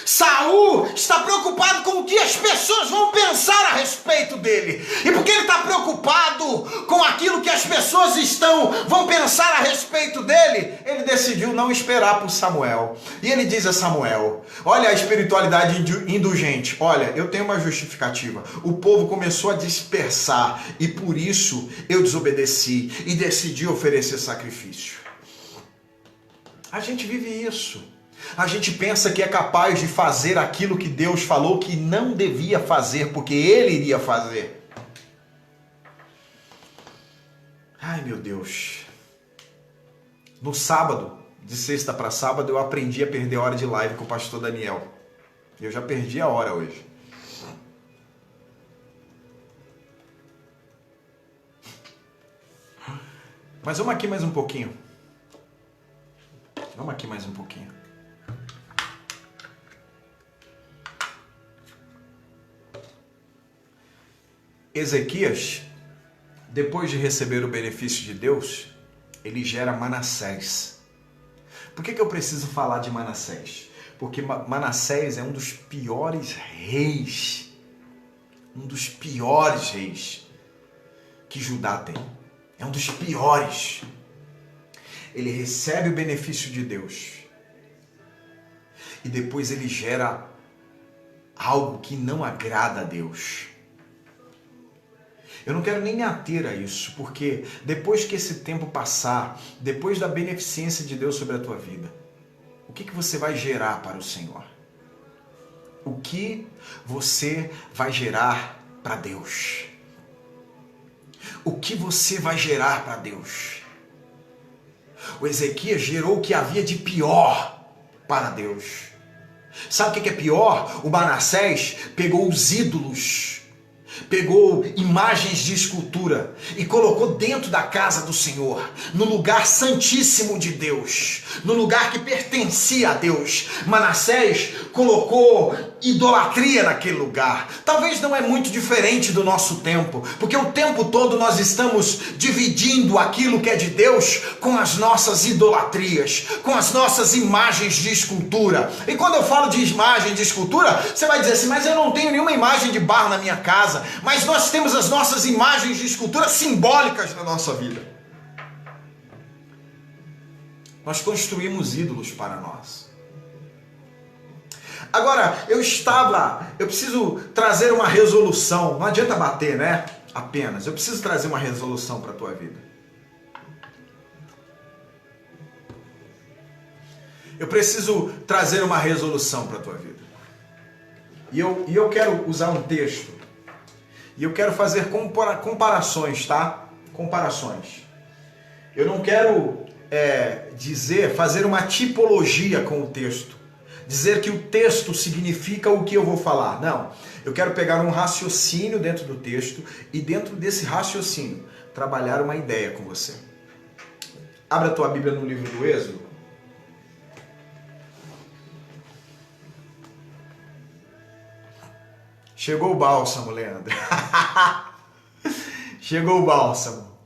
Saul está preocupado com o que as pessoas vão pensar a respeito dele. E porque ele está preocupado com aquilo que as pessoas vão pensar a respeito dele, ele decidiu não esperar por Samuel. E ele diz a Samuel: olha a espiritualidade indulgente. Olha, eu tenho uma justificativa. O povo começou a dispersar, e por isso eu desobedeci e decidi oferecer sacrifício. A gente vive isso. A gente pensa que é capaz de fazer aquilo que Deus falou que não devia fazer, porque Ele iria fazer. Ai, meu Deus. No sábado, de sexta para sábado, eu aprendi a perder a hora de live com o pastor Daniel. Eu já perdi a hora hoje. Mas vamos aqui mais um pouquinho. Vamos aqui mais um pouquinho. Ezequias, depois de receber o benefício de Deus, ele gera Manassés. Por que eu preciso falar de Manassés? Porque Manassés é um dos piores reis. Um dos piores reis que Judá tem. É um dos piores. Ele recebe o benefício de Deus. E depois ele gera algo que não agrada a Deus. Eu não quero nem me ater a isso, porque depois que esse tempo passar, depois da beneficência de Deus sobre a tua vida, o que você vai gerar para o Senhor? O que você vai gerar para Deus? O que você vai gerar para Deus? O Ezequias gerou o que havia de pior para Deus. Sabe o que é pior? O Manassés pegou os ídolos, pegou imagens de escultura e colocou dentro da casa do Senhor, no lugar santíssimo de Deus, no lugar que pertencia a Deus. Manassés colocou idolatria naquele lugar. Talvez não é muito diferente do nosso tempo, porque o tempo todo nós estamos dividindo aquilo que é de Deus com as nossas idolatrias, com as nossas imagens de escultura. E quando eu falo de imagem de escultura, você vai dizer assim: mas eu não tenho nenhuma imagem de barro na minha casa. Mas nós temos as nossas imagens de escultura simbólicas na nossa vida. Nós construímos ídolos para nós. Agora, eu preciso trazer uma resolução. Não adianta bater, né? Apenas. Eu preciso trazer uma resolução para a tua vida. Eu preciso trazer uma resolução para a tua vida. E eu quero usar um texto. E eu quero fazer comparações, tá? Comparações. Eu não quero fazer uma tipologia com o texto. dizer que o texto significa o que eu vou falar. Não. Eu quero pegar um raciocínio dentro do texto e dentro desse raciocínio trabalhar uma ideia com você. Abra a tua Bíblia no livro do Êxodo. Chegou o bálsamo, Leandro. Chegou o bálsamo.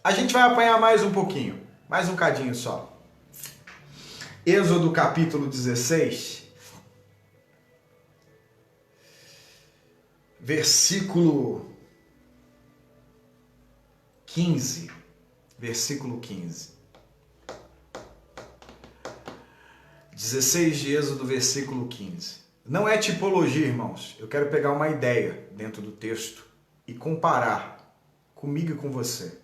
A gente vai apanhar mais um pouquinho, mais um cadinho só. Êxodo capítulo 16, versículo 15. Versículo 15. 16 de Êxodo, versículo 15. Não é tipologia, irmãos. Eu quero pegar uma ideia dentro do texto e comparar comigo e com você.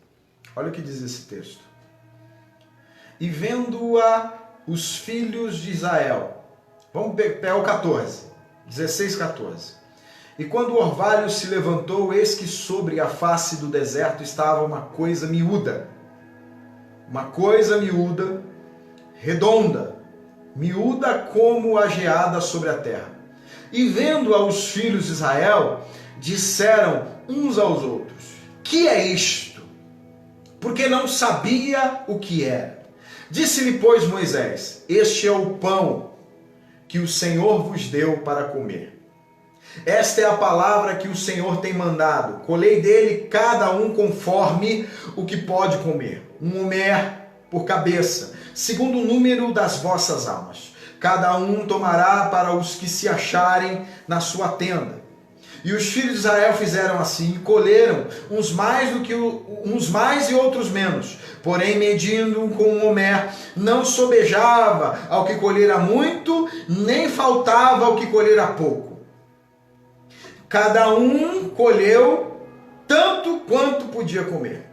Olha o que diz esse texto. E vendo-a os filhos de Israel. Vamos pegar o 14. 16, 14. E quando o orvalho se levantou, eis que sobre a face do deserto estava uma coisa miúda. Uma coisa miúda, redonda, miúda como a geada sobre a terra. E vendo-a os filhos de Israel, disseram uns aos outros: que é isto? Porque não sabia o que era. Disse-lhe, pois, Moisés: este é o pão que o Senhor vos deu para comer. Esta é a palavra que o Senhor tem mandado. Colhei dele cada um conforme o que pode comer. Um homer por cabeça, segundo o número das vossas almas. Cada um tomará para os que se acharem na sua tenda. E os filhos de Israel fizeram assim, e colheram uns mais e outros menos. Porém, medindo com um homer, não sobejava ao que colhera muito, nem faltava ao que colhera pouco. Cada um colheu tanto quanto podia comer.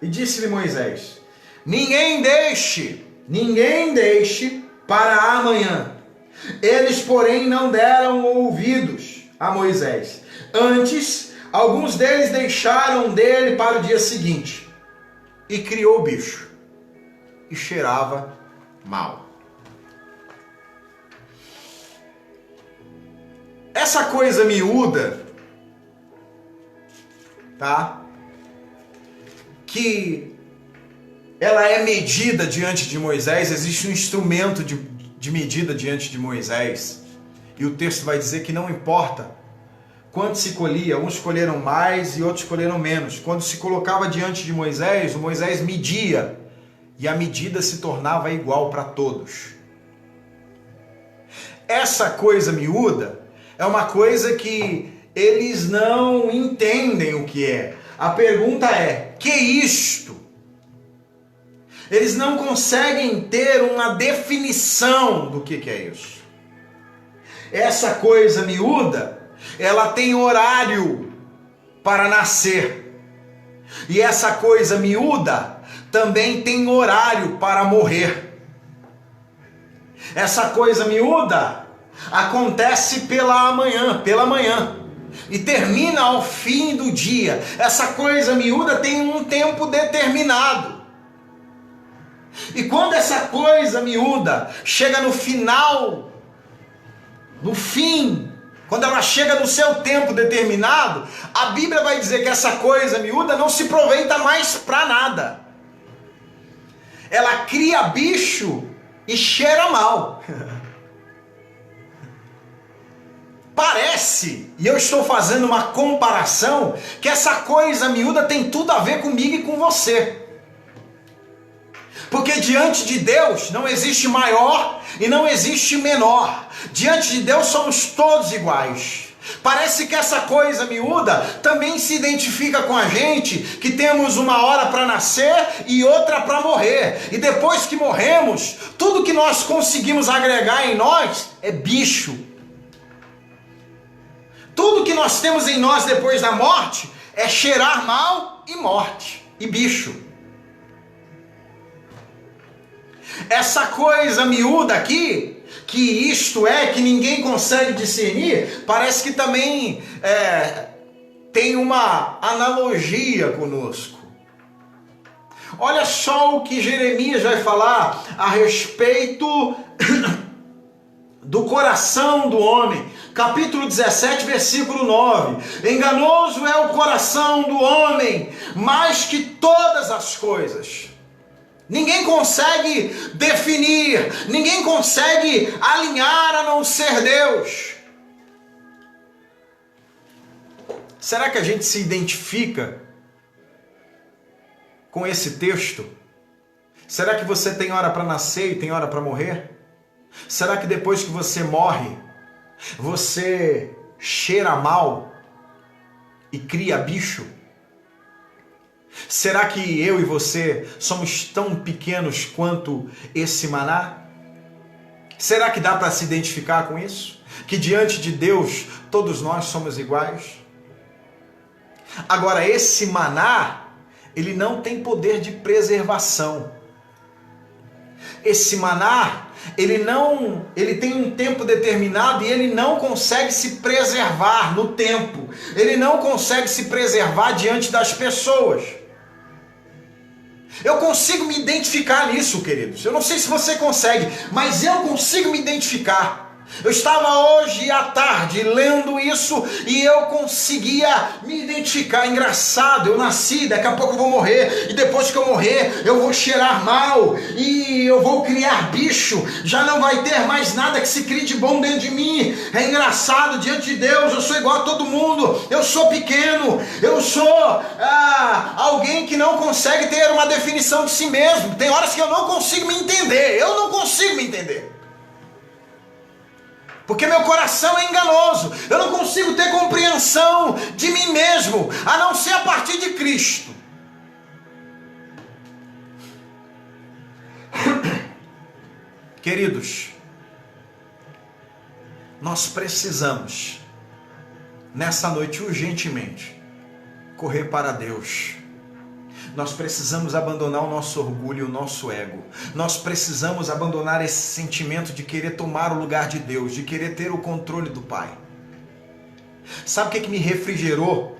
E disse-lhe Moisés: ninguém deixe para amanhã. Eles, porém, não deram ouvidos a Moisés. Antes, alguns deles deixaram dele para o dia seguinte. E criou o bicho. E cheirava mal. Essa coisa miúda, tá? Que ela é medida diante de Moisés, existe um instrumento de medida diante de Moisés. E o texto vai dizer que não importa quanto se colhia, uns colheram mais e outros colheram menos. Quando se colocava diante de Moisés, o Moisés media e a medida se tornava igual para todos. Essa coisa miúda é uma coisa que eles não entendem o que é. A pergunta é: que isto? Eles não conseguem ter uma definição do que é isso. Essa coisa miúda, ela tem horário para nascer. E essa coisa miúda também tem horário para morrer. Essa coisa miúda acontece pela manhã, e termina ao fim do dia. Essa coisa miúda tem um tempo determinado. E quando essa coisa miúda chega no final, no fim, quando ela chega no seu tempo determinado, a Bíblia vai dizer que essa coisa miúda não se aproveita mais para nada. Ela cria bicho e cheira mal. Parece, e eu estou fazendo uma comparação, que essa coisa miúda tem tudo a ver comigo e com você. Porque diante de Deus não existe maior e não existe menor. Diante de Deus somos todos iguais. Parece que essa coisa miúda também se identifica com a gente, que temos uma hora para nascer e outra para morrer. E depois que morremos, tudo que nós conseguimos agregar em nós é bicho. Tudo que nós temos em nós depois da morte é cheirar mal e morte e bicho. Essa coisa miúda aqui, que isto é, que ninguém consegue discernir, parece que também tem uma analogia conosco. Olha só o que Jeremias vai falar a respeito do coração do homem. Capítulo 17, versículo 9. Enganoso é o coração do homem, mais que todas as coisas. Ninguém consegue definir, ninguém consegue alinhar a não ser Deus. Será que a gente se identifica com esse texto? Será que você tem hora para nascer e tem hora para morrer? Será que depois que você morre, você cheira mal e cria bicho? Será que eu e você somos tão pequenos quanto esse maná? Será que dá para se identificar com isso? Que diante de Deus todos nós somos iguais? Agora, esse maná, ele não tem poder de preservação. Esse maná, ele tem um tempo determinado e ele não consegue se preservar no tempo. Ele não consegue se preservar diante das pessoas. Eu consigo me identificar nisso, queridos. Eu não sei se você consegue, mas eu consigo me identificar. Eu estava hoje à tarde lendo isso e eu conseguia me identificar. Engraçado, eu nasci, daqui a pouco eu vou morrer, e depois que eu morrer eu vou cheirar mal e eu vou criar bicho, já não vai ter mais nada que se crie de bom dentro de mim. É engraçado, diante de Deus eu sou igual a todo mundo, eu sou pequeno, eu sou alguém que não consegue ter uma definição de si mesmo. Tem horas que eu não consigo me entender, porque meu coração é enganoso. Eu não consigo ter compreensão de mim mesmo, a não ser a partir de Cristo. Queridos, nós precisamos, nessa noite, urgentemente, correr para Deus. Nós precisamos abandonar o nosso orgulho e o nosso ego. Nós precisamos abandonar esse sentimento de querer tomar o lugar de Deus, de querer ter o controle do Pai. Sabe o que me refrigerou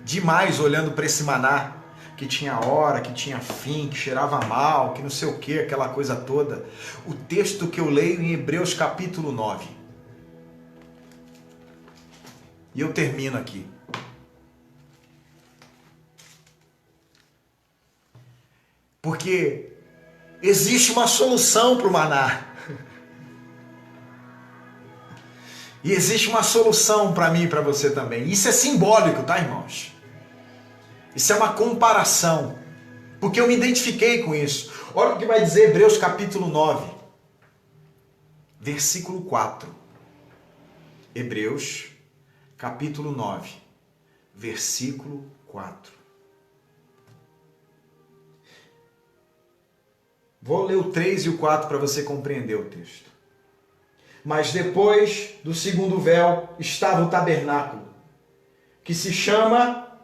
demais olhando para esse maná? Que tinha hora, que tinha fim, que cheirava mal, que não sei o que, aquela coisa toda. O texto que eu leio em Hebreus capítulo 9. E eu termino aqui. Porque existe uma solução para o maná. E existe uma solução para mim e para você também. Isso é simbólico, tá, irmãos? Isso é uma comparação. Porque eu me identifiquei com isso. Olha o que vai dizer Hebreus capítulo 9. Versículo 4. Hebreus capítulo 9. Versículo 4. Vou ler o 3 e o 4 para você compreender o texto. Mas depois do segundo véu estava o tabernáculo, que se chama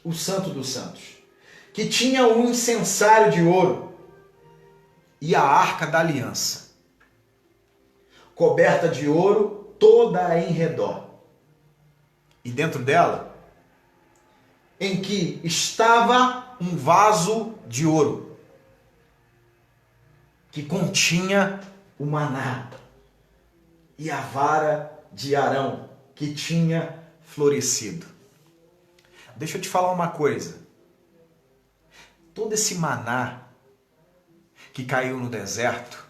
o Santo dos Santos, que tinha um incensário de ouro e a arca da aliança, coberta de ouro toda em redor. E dentro dela, em que estava um vaso de ouro, que continha o maná, e a vara de Arão, que tinha florescido. Deixa eu te falar uma coisa. Todo esse maná que caiu no deserto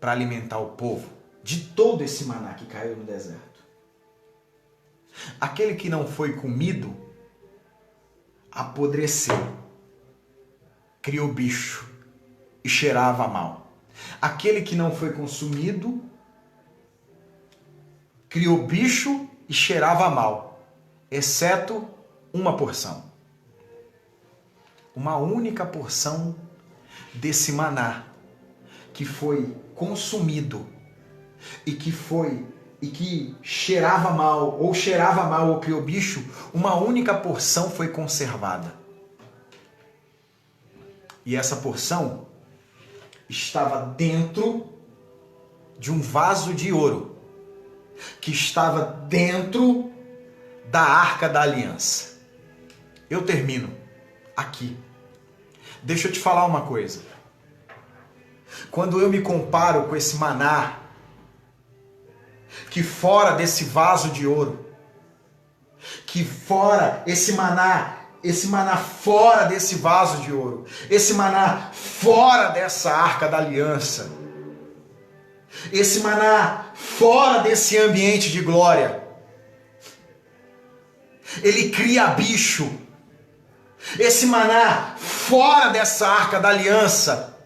para alimentar o povo, de todo esse maná que caiu no deserto, aquele que não foi comido apodreceu, criou bicho e cheirava mal. Aquele que não foi consumido criou bicho e cheirava mal, exceto uma porção. Uma única porção desse maná que foi consumido e que cheirava mal ou criou bicho, uma única porção foi conservada. E essa porção estava dentro de um vaso de ouro, que estava dentro da Arca da Aliança. Eu termino aqui. Deixa eu te falar uma coisa. Quando eu me comparo com esse maná que fora desse vaso de ouro, que fora esse maná fora desse vaso de ouro, esse maná fora dessa arca da aliança, esse maná fora desse ambiente de glória, ele cria bicho. Esse maná fora dessa arca da aliança,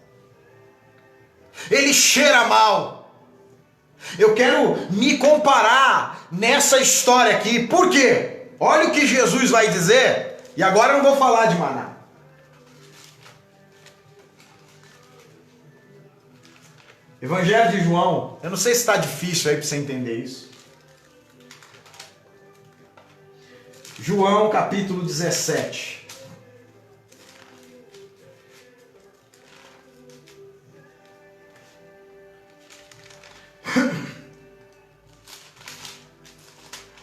ele cheira mal. Eu quero me comparar nessa história aqui. Por quê? Olha o que Jesus vai dizer. E agora eu não vou falar de maná. Evangelho de João. Eu não sei se está difícil aí para você entender isso. João capítulo 17.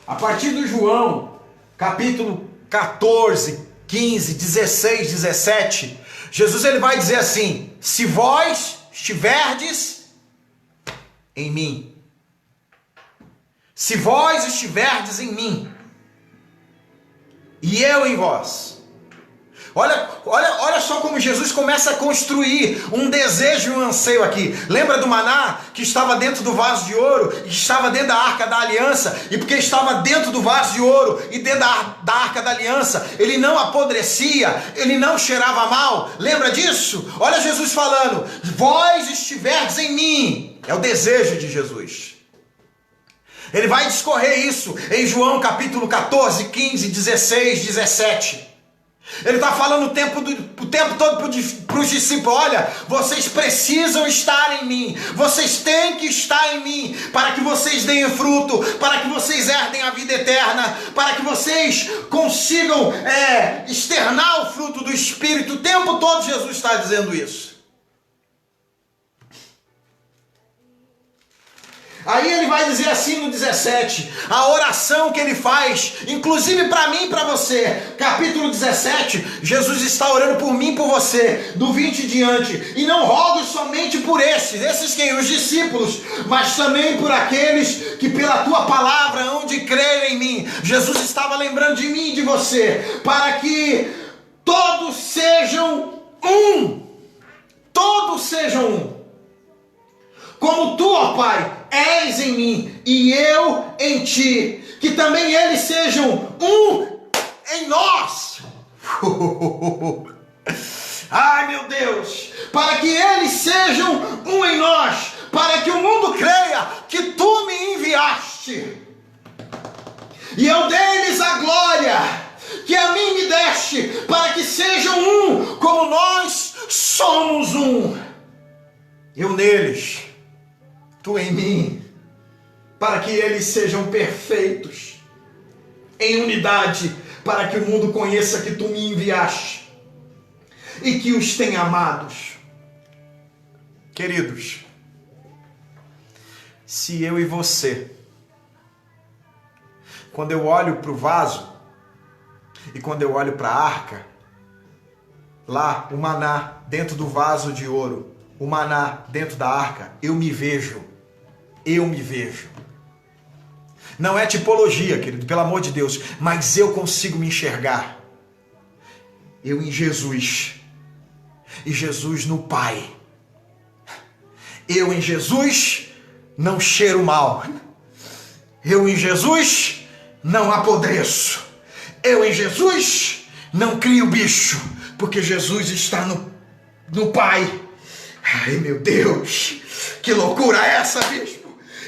A partir do João, capítulo 14, 15, 16, 17, Jesus ele vai dizer assim: se vós estiverdes em mim, se vós estiverdes em mim, e eu em vós. Olha só como Jesus começa a construir um desejo e um anseio aqui. Lembra do maná que estava dentro do vaso de ouro, que estava dentro da arca da aliança, e porque estava dentro do vaso de ouro e dentro da arca da aliança, ele não apodrecia, ele não cheirava mal. Lembra disso? Olha Jesus falando: vós estiverdes em mim. É o desejo de Jesus. Ele vai discorrer isso em João capítulo 14, 15, 16, 17. Ele está falando o tempo todo para os discípulos: olha, vocês precisam estar em mim, vocês têm que estar em mim, para que vocês deem fruto, para que vocês herdem a vida eterna, para que vocês consigam externar o fruto do Espírito. O tempo todo Jesus está dizendo isso. Aí ele vai dizer assim no 17, a oração que ele faz, inclusive para mim e para você. Capítulo 17, Jesus está orando por mim e por você, do 20 em diante. E não rogo somente por esses quem? Os discípulos, mas também por aqueles que pela tua palavra hão de crer em mim. Jesus estava lembrando de mim e de você, para que todos sejam um. Todos sejam um. Como tu, ó Pai, és em mim e eu em ti, que também eles sejam um em nós. Ai, meu Deus, para que eles sejam um em nós, para que o mundo creia que tu me enviaste. E eu dei-lhes a glória que a mim me deste, para que sejam um, como nós somos um. Eu neles, tu em mim, para que eles sejam perfeitos, em unidade, para que o mundo conheça que tu me enviaste e que os tenha amados. Queridos, se eu e você, quando eu olho para o vaso e quando eu olho para a arca, lá o maná dentro do vaso de ouro, o maná dentro da arca, eu me vejo. Eu me vejo. Não é tipologia, querido, pelo amor de Deus, mas eu consigo me enxergar. Eu em Jesus. E Jesus no Pai. Eu em Jesus não cheiro mal. Eu em Jesus não apodreço. Eu em Jesus não crio bicho, porque Jesus está no Pai. Ai, meu Deus, que loucura é essa, bispo?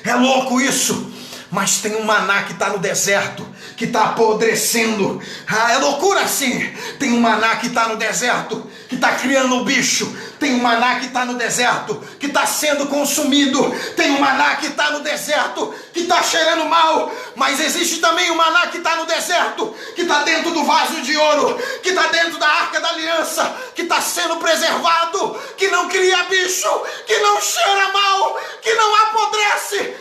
É louco isso, mas tem um maná que está no deserto, que está apodrecendo. É loucura sim. Tem um maná que está no deserto, que está criando um bicho. Tem um maná que está no deserto, que está sendo consumido. Tem um maná que está no deserto, que está cheirando mal. Mas existe também um maná que está no deserto, que está dentro do vaso de ouro, que está dentro da arca da aliança, que está sendo preservado, que não cria bicho, que não cheira mal, que não apodrece.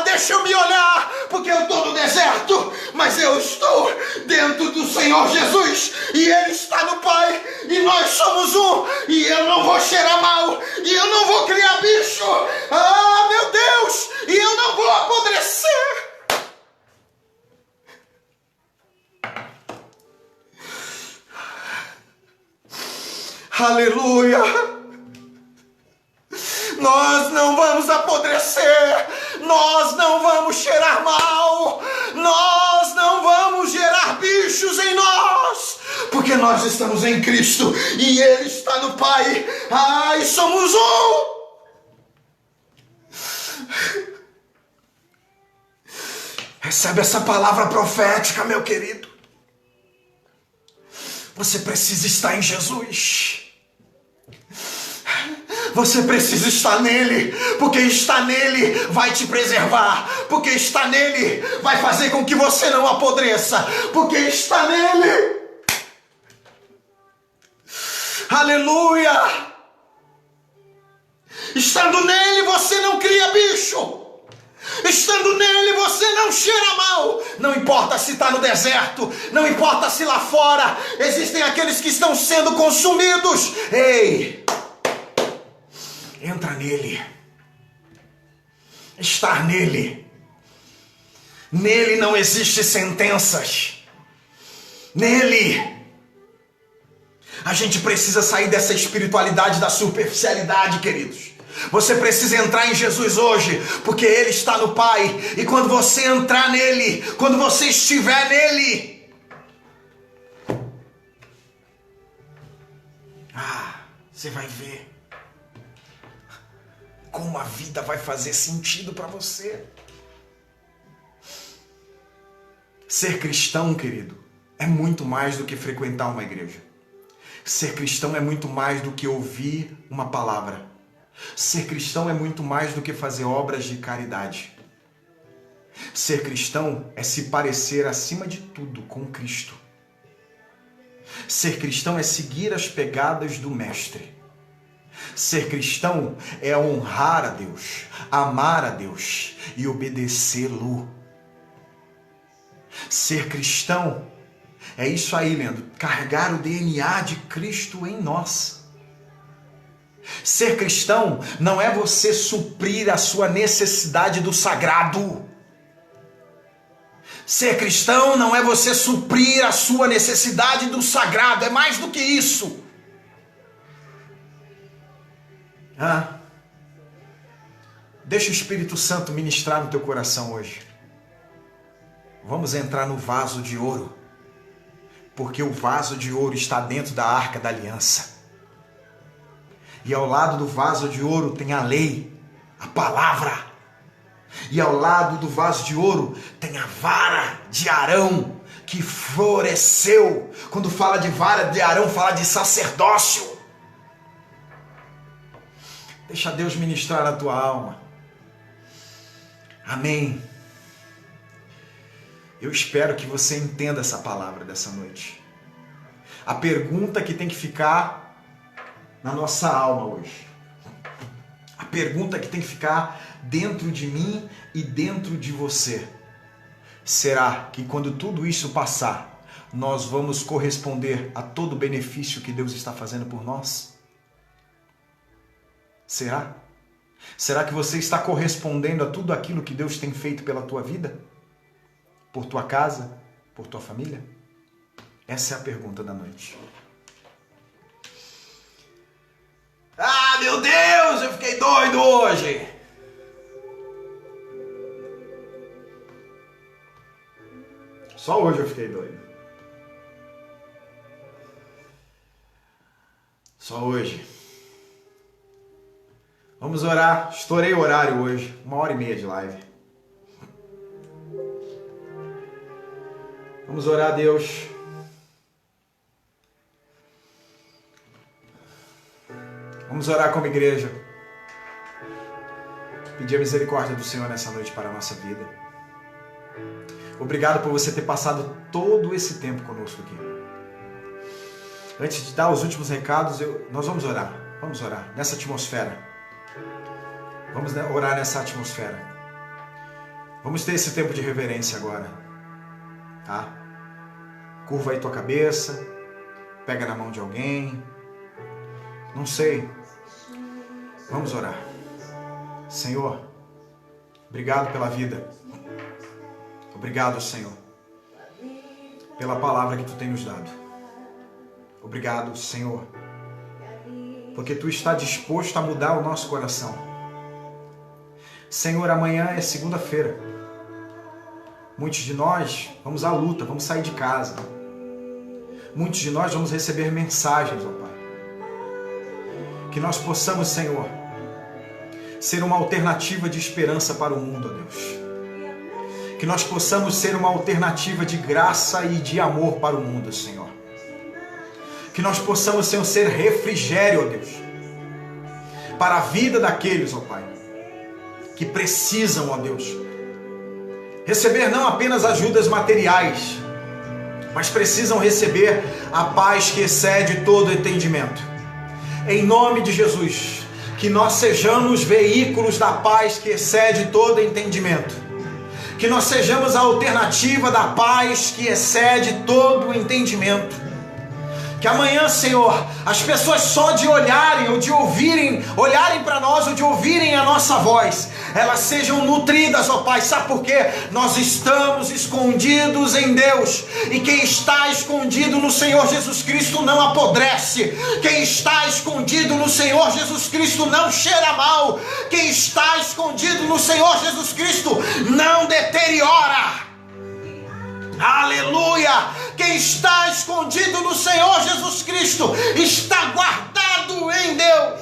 Deixa eu me olhar, porque eu estou no deserto, mas eu estou dentro do Senhor Jesus, e Ele está no Pai, e nós somos um, e eu não vou cheirar mal, e eu não vou criar bicho, ah, meu Deus, e eu não vou apodrecer. Aleluia! Nós não vamos apodrecer, nós não vamos cheirar mal, nós não vamos gerar bichos em nós, porque nós estamos em Cristo e Ele está no Pai, e somos um. Recebe essa palavra profética, meu querido. Você precisa estar em Jesus. Você precisa estar nele, porque estar nele vai te preservar, porque estar nele vai fazer com que você não apodreça, porque está nele. Aleluia! Estando nele você não cria bicho. Estando nele você não cheira mal. Não importa se está no deserto, não importa se lá fora existem aqueles que estão sendo consumidos. Ei! Entra nele. Estar nele. Nele não existe sentenças. Nele. A gente precisa sair dessa espiritualidade da superficialidade, queridos. Você precisa entrar em Jesus hoje, porque Ele está no Pai. E quando você entrar nele, quando você estiver nele, você vai ver como a vida vai fazer sentido para você. Ser cristão, querido, é muito mais do que frequentar uma igreja. Ser cristão é muito mais do que ouvir uma palavra. Ser cristão é muito mais do que fazer obras de caridade. Ser cristão é se parecer acima de tudo com Cristo. Ser cristão é seguir as pegadas do Mestre. Ser cristão é honrar a Deus, amar a Deus e obedecê-lo. Ser cristão é isso aí, Leandro, carregar o DNA de Cristo em nós. Ser cristão não é você suprir a sua necessidade do sagrado. Ser cristão não é você suprir a sua necessidade do sagrado, é mais do que isso. Deixa o Espírito Santo ministrar no teu coração hoje. Vamos entrar no vaso de ouro, porque o vaso de ouro está dentro da arca da aliança. E ao lado do vaso de ouro tem a lei, a palavra. E ao lado do vaso de ouro tem a vara de Arão, que floresceu. Quando fala de vara de Arão, fala de sacerdócio. Deixa Deus ministrar a tua alma. Amém. Eu espero que você entenda essa palavra dessa noite. A pergunta que tem que ficar na nossa alma hoje. A pergunta que tem que ficar dentro de mim e dentro de você. Será que quando tudo isso passar, nós vamos corresponder a todo o benefício que Deus está fazendo por nós? Será? Será que você está correspondendo a tudo aquilo que Deus tem feito pela tua vida? Por tua casa? Por tua família? Essa é a pergunta da noite. Meu Deus, eu fiquei doido hoje. Só hoje eu fiquei doido. Só hoje. Vamos orar. Estourei o horário hoje. 1h30 de live. Vamos orar a Deus. Vamos orar como igreja. Pedir a misericórdia do Senhor nessa noite para a nossa vida. Obrigado por você ter passado todo esse tempo conosco aqui. Antes de dar os últimos recados, nós vamos orar. Vamos orar nessa atmosfera. Vamos orar nessa atmosfera. Vamos ter esse tempo de reverência agora. tá? Curva aí tua cabeça, pega na mão de alguém, não sei. Vamos orar. Senhor, obrigado pela vida. Obrigado, Senhor, pela palavra que Tu tem nos dado. Obrigado, Senhor, porque Tu está disposto a mudar o nosso coração. Senhor, amanhã é segunda-feira. Muitos de nós vamos à luta, vamos sair de casa. Muitos de nós vamos receber mensagens, ó Pai. Que nós possamos, Senhor, ser uma alternativa de esperança para o mundo, ó Deus. Que nós possamos ser uma alternativa de graça e de amor para o mundo, Senhor. Que nós possamos, Senhor, ser refrigério, ó Deus, para a vida daqueles, ó Pai, que precisam, ó Deus, receber não apenas ajudas materiais, mas precisam receber a paz que excede todo entendimento. Em nome de Jesus, que nós sejamos veículos da paz que excede todo entendimento. Que nós sejamos a alternativa da paz que excede todo entendimento. Que amanhã, Senhor, as pessoas só de olharem ou de ouvirem, olharem para nós ou de ouvirem a nossa voz, elas sejam nutridas, ó Pai. Sabe por quê? Nós estamos escondidos em Deus. E quem está escondido no Senhor Jesus Cristo não apodrece. Quem está escondido no Senhor Jesus Cristo não cheira mal. Quem está escondido no Senhor Jesus Cristo não deteriora. Aleluia! Quem está escondido no Senhor Jesus Cristo está guardado em Deus.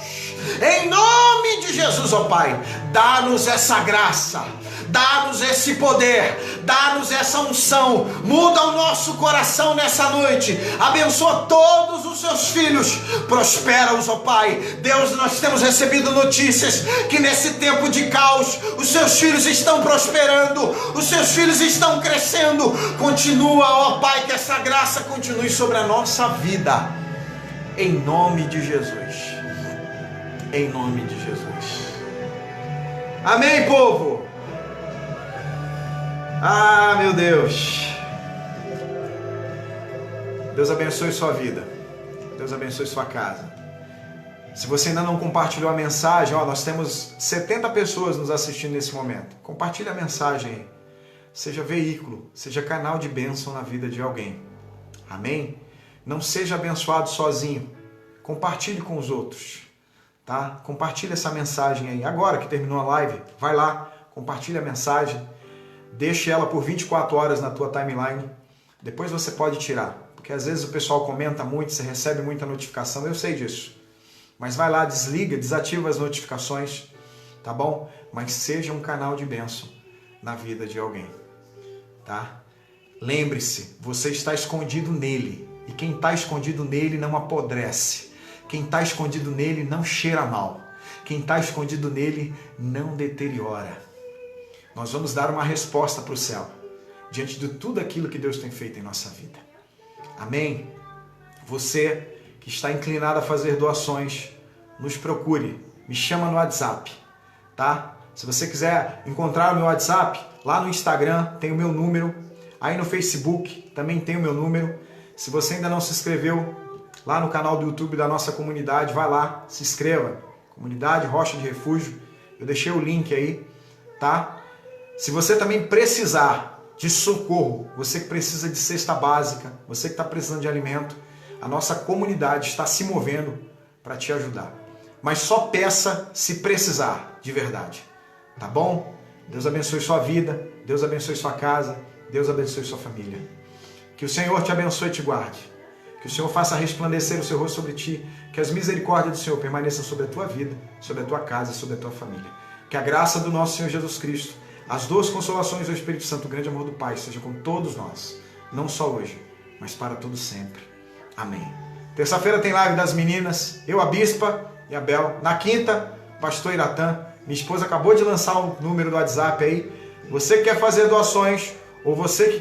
Em nome de Jesus, ó Pai, dá-nos essa graça, dá-nos esse poder, dá-nos essa unção, muda o nosso coração nessa noite, abençoa todos os seus filhos, prospera-os, ó Pai. Deus, nós temos recebido notícias que nesse tempo de caos, os seus filhos estão prosperando, os seus filhos estão crescendo. Continua, ó Pai, que essa graça continue sobre a nossa vida, em nome de Jesus. Em nome de Jesus. Amém, povo? Ah, meu Deus. Deus abençoe sua vida. Deus abençoe sua casa. Se você ainda não compartilhou a mensagem, ó, nós temos 70 pessoas nos assistindo nesse momento. Compartilhe a mensagem aí. Seja veículo, seja canal de bênção na vida de alguém. Amém? Não seja abençoado sozinho. Compartilhe com os outros. Tá? Compartilha essa mensagem aí. Agora que terminou a live, vai lá, compartilha a mensagem, deixe ela por 24 horas na tua timeline. Depois você pode tirar, porque às vezes o pessoal comenta muito, você recebe muita notificação, eu sei disso. Mas vai lá, desliga, desativa as notificações, tá bom? Mas seja um canal de bênção na vida de alguém, tá? Lembre-se, você está escondido nele, e quem está escondido nele não apodrece. Quem está escondido nele não cheira mal. Quem está escondido nele não deteriora. Nós vamos dar uma resposta para o céu, diante de tudo aquilo que Deus tem feito em nossa vida. Amém? Você que está inclinado a fazer doações, nos procure. Me chama no WhatsApp, tá? Se você quiser encontrar o meu WhatsApp, lá no Instagram tem o meu número. Aí no Facebook também tem o meu número. Se você ainda não se inscreveu, lá no canal do YouTube da nossa comunidade, vai lá, se inscreva. Comunidade Rocha de Refúgio. Eu deixei o link aí, tá? Se você também precisar de socorro, você que precisa de cesta básica, você que está precisando de alimento, a nossa comunidade está se movendo para te ajudar. Mas só peça se precisar, de verdade. Tá bom? Deus abençoe sua vida, Deus abençoe sua casa, Deus abençoe sua família. Que o Senhor te abençoe e te guarde. Que o Senhor faça resplandecer o seu rosto sobre ti, que as misericórdias do Senhor permaneçam sobre a tua vida, sobre a tua casa e sobre a tua família. Que a graça do nosso Senhor Jesus Cristo, as duas consolações do Espírito Santo, o grande amor do Pai, seja com todos nós, não só hoje, mas para todo sempre. Amém. Terça-feira tem live das meninas, eu, a Bispa e a Bel. Na quinta, Pastor Iratã. Minha esposa acabou de lançar um número do WhatsApp aí. Você que quer fazer doações, ou você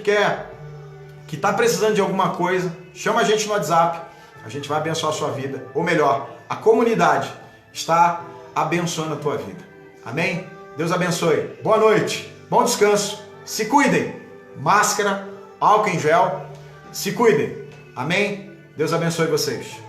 que está precisando de alguma coisa, chama a gente no WhatsApp, a gente vai abençoar a sua vida. Ou melhor, a comunidade está abençoando a tua vida. Amém? Deus abençoe. Boa noite, bom descanso, se cuidem. Máscara, álcool em gel. Se cuidem. Amém? Deus abençoe vocês.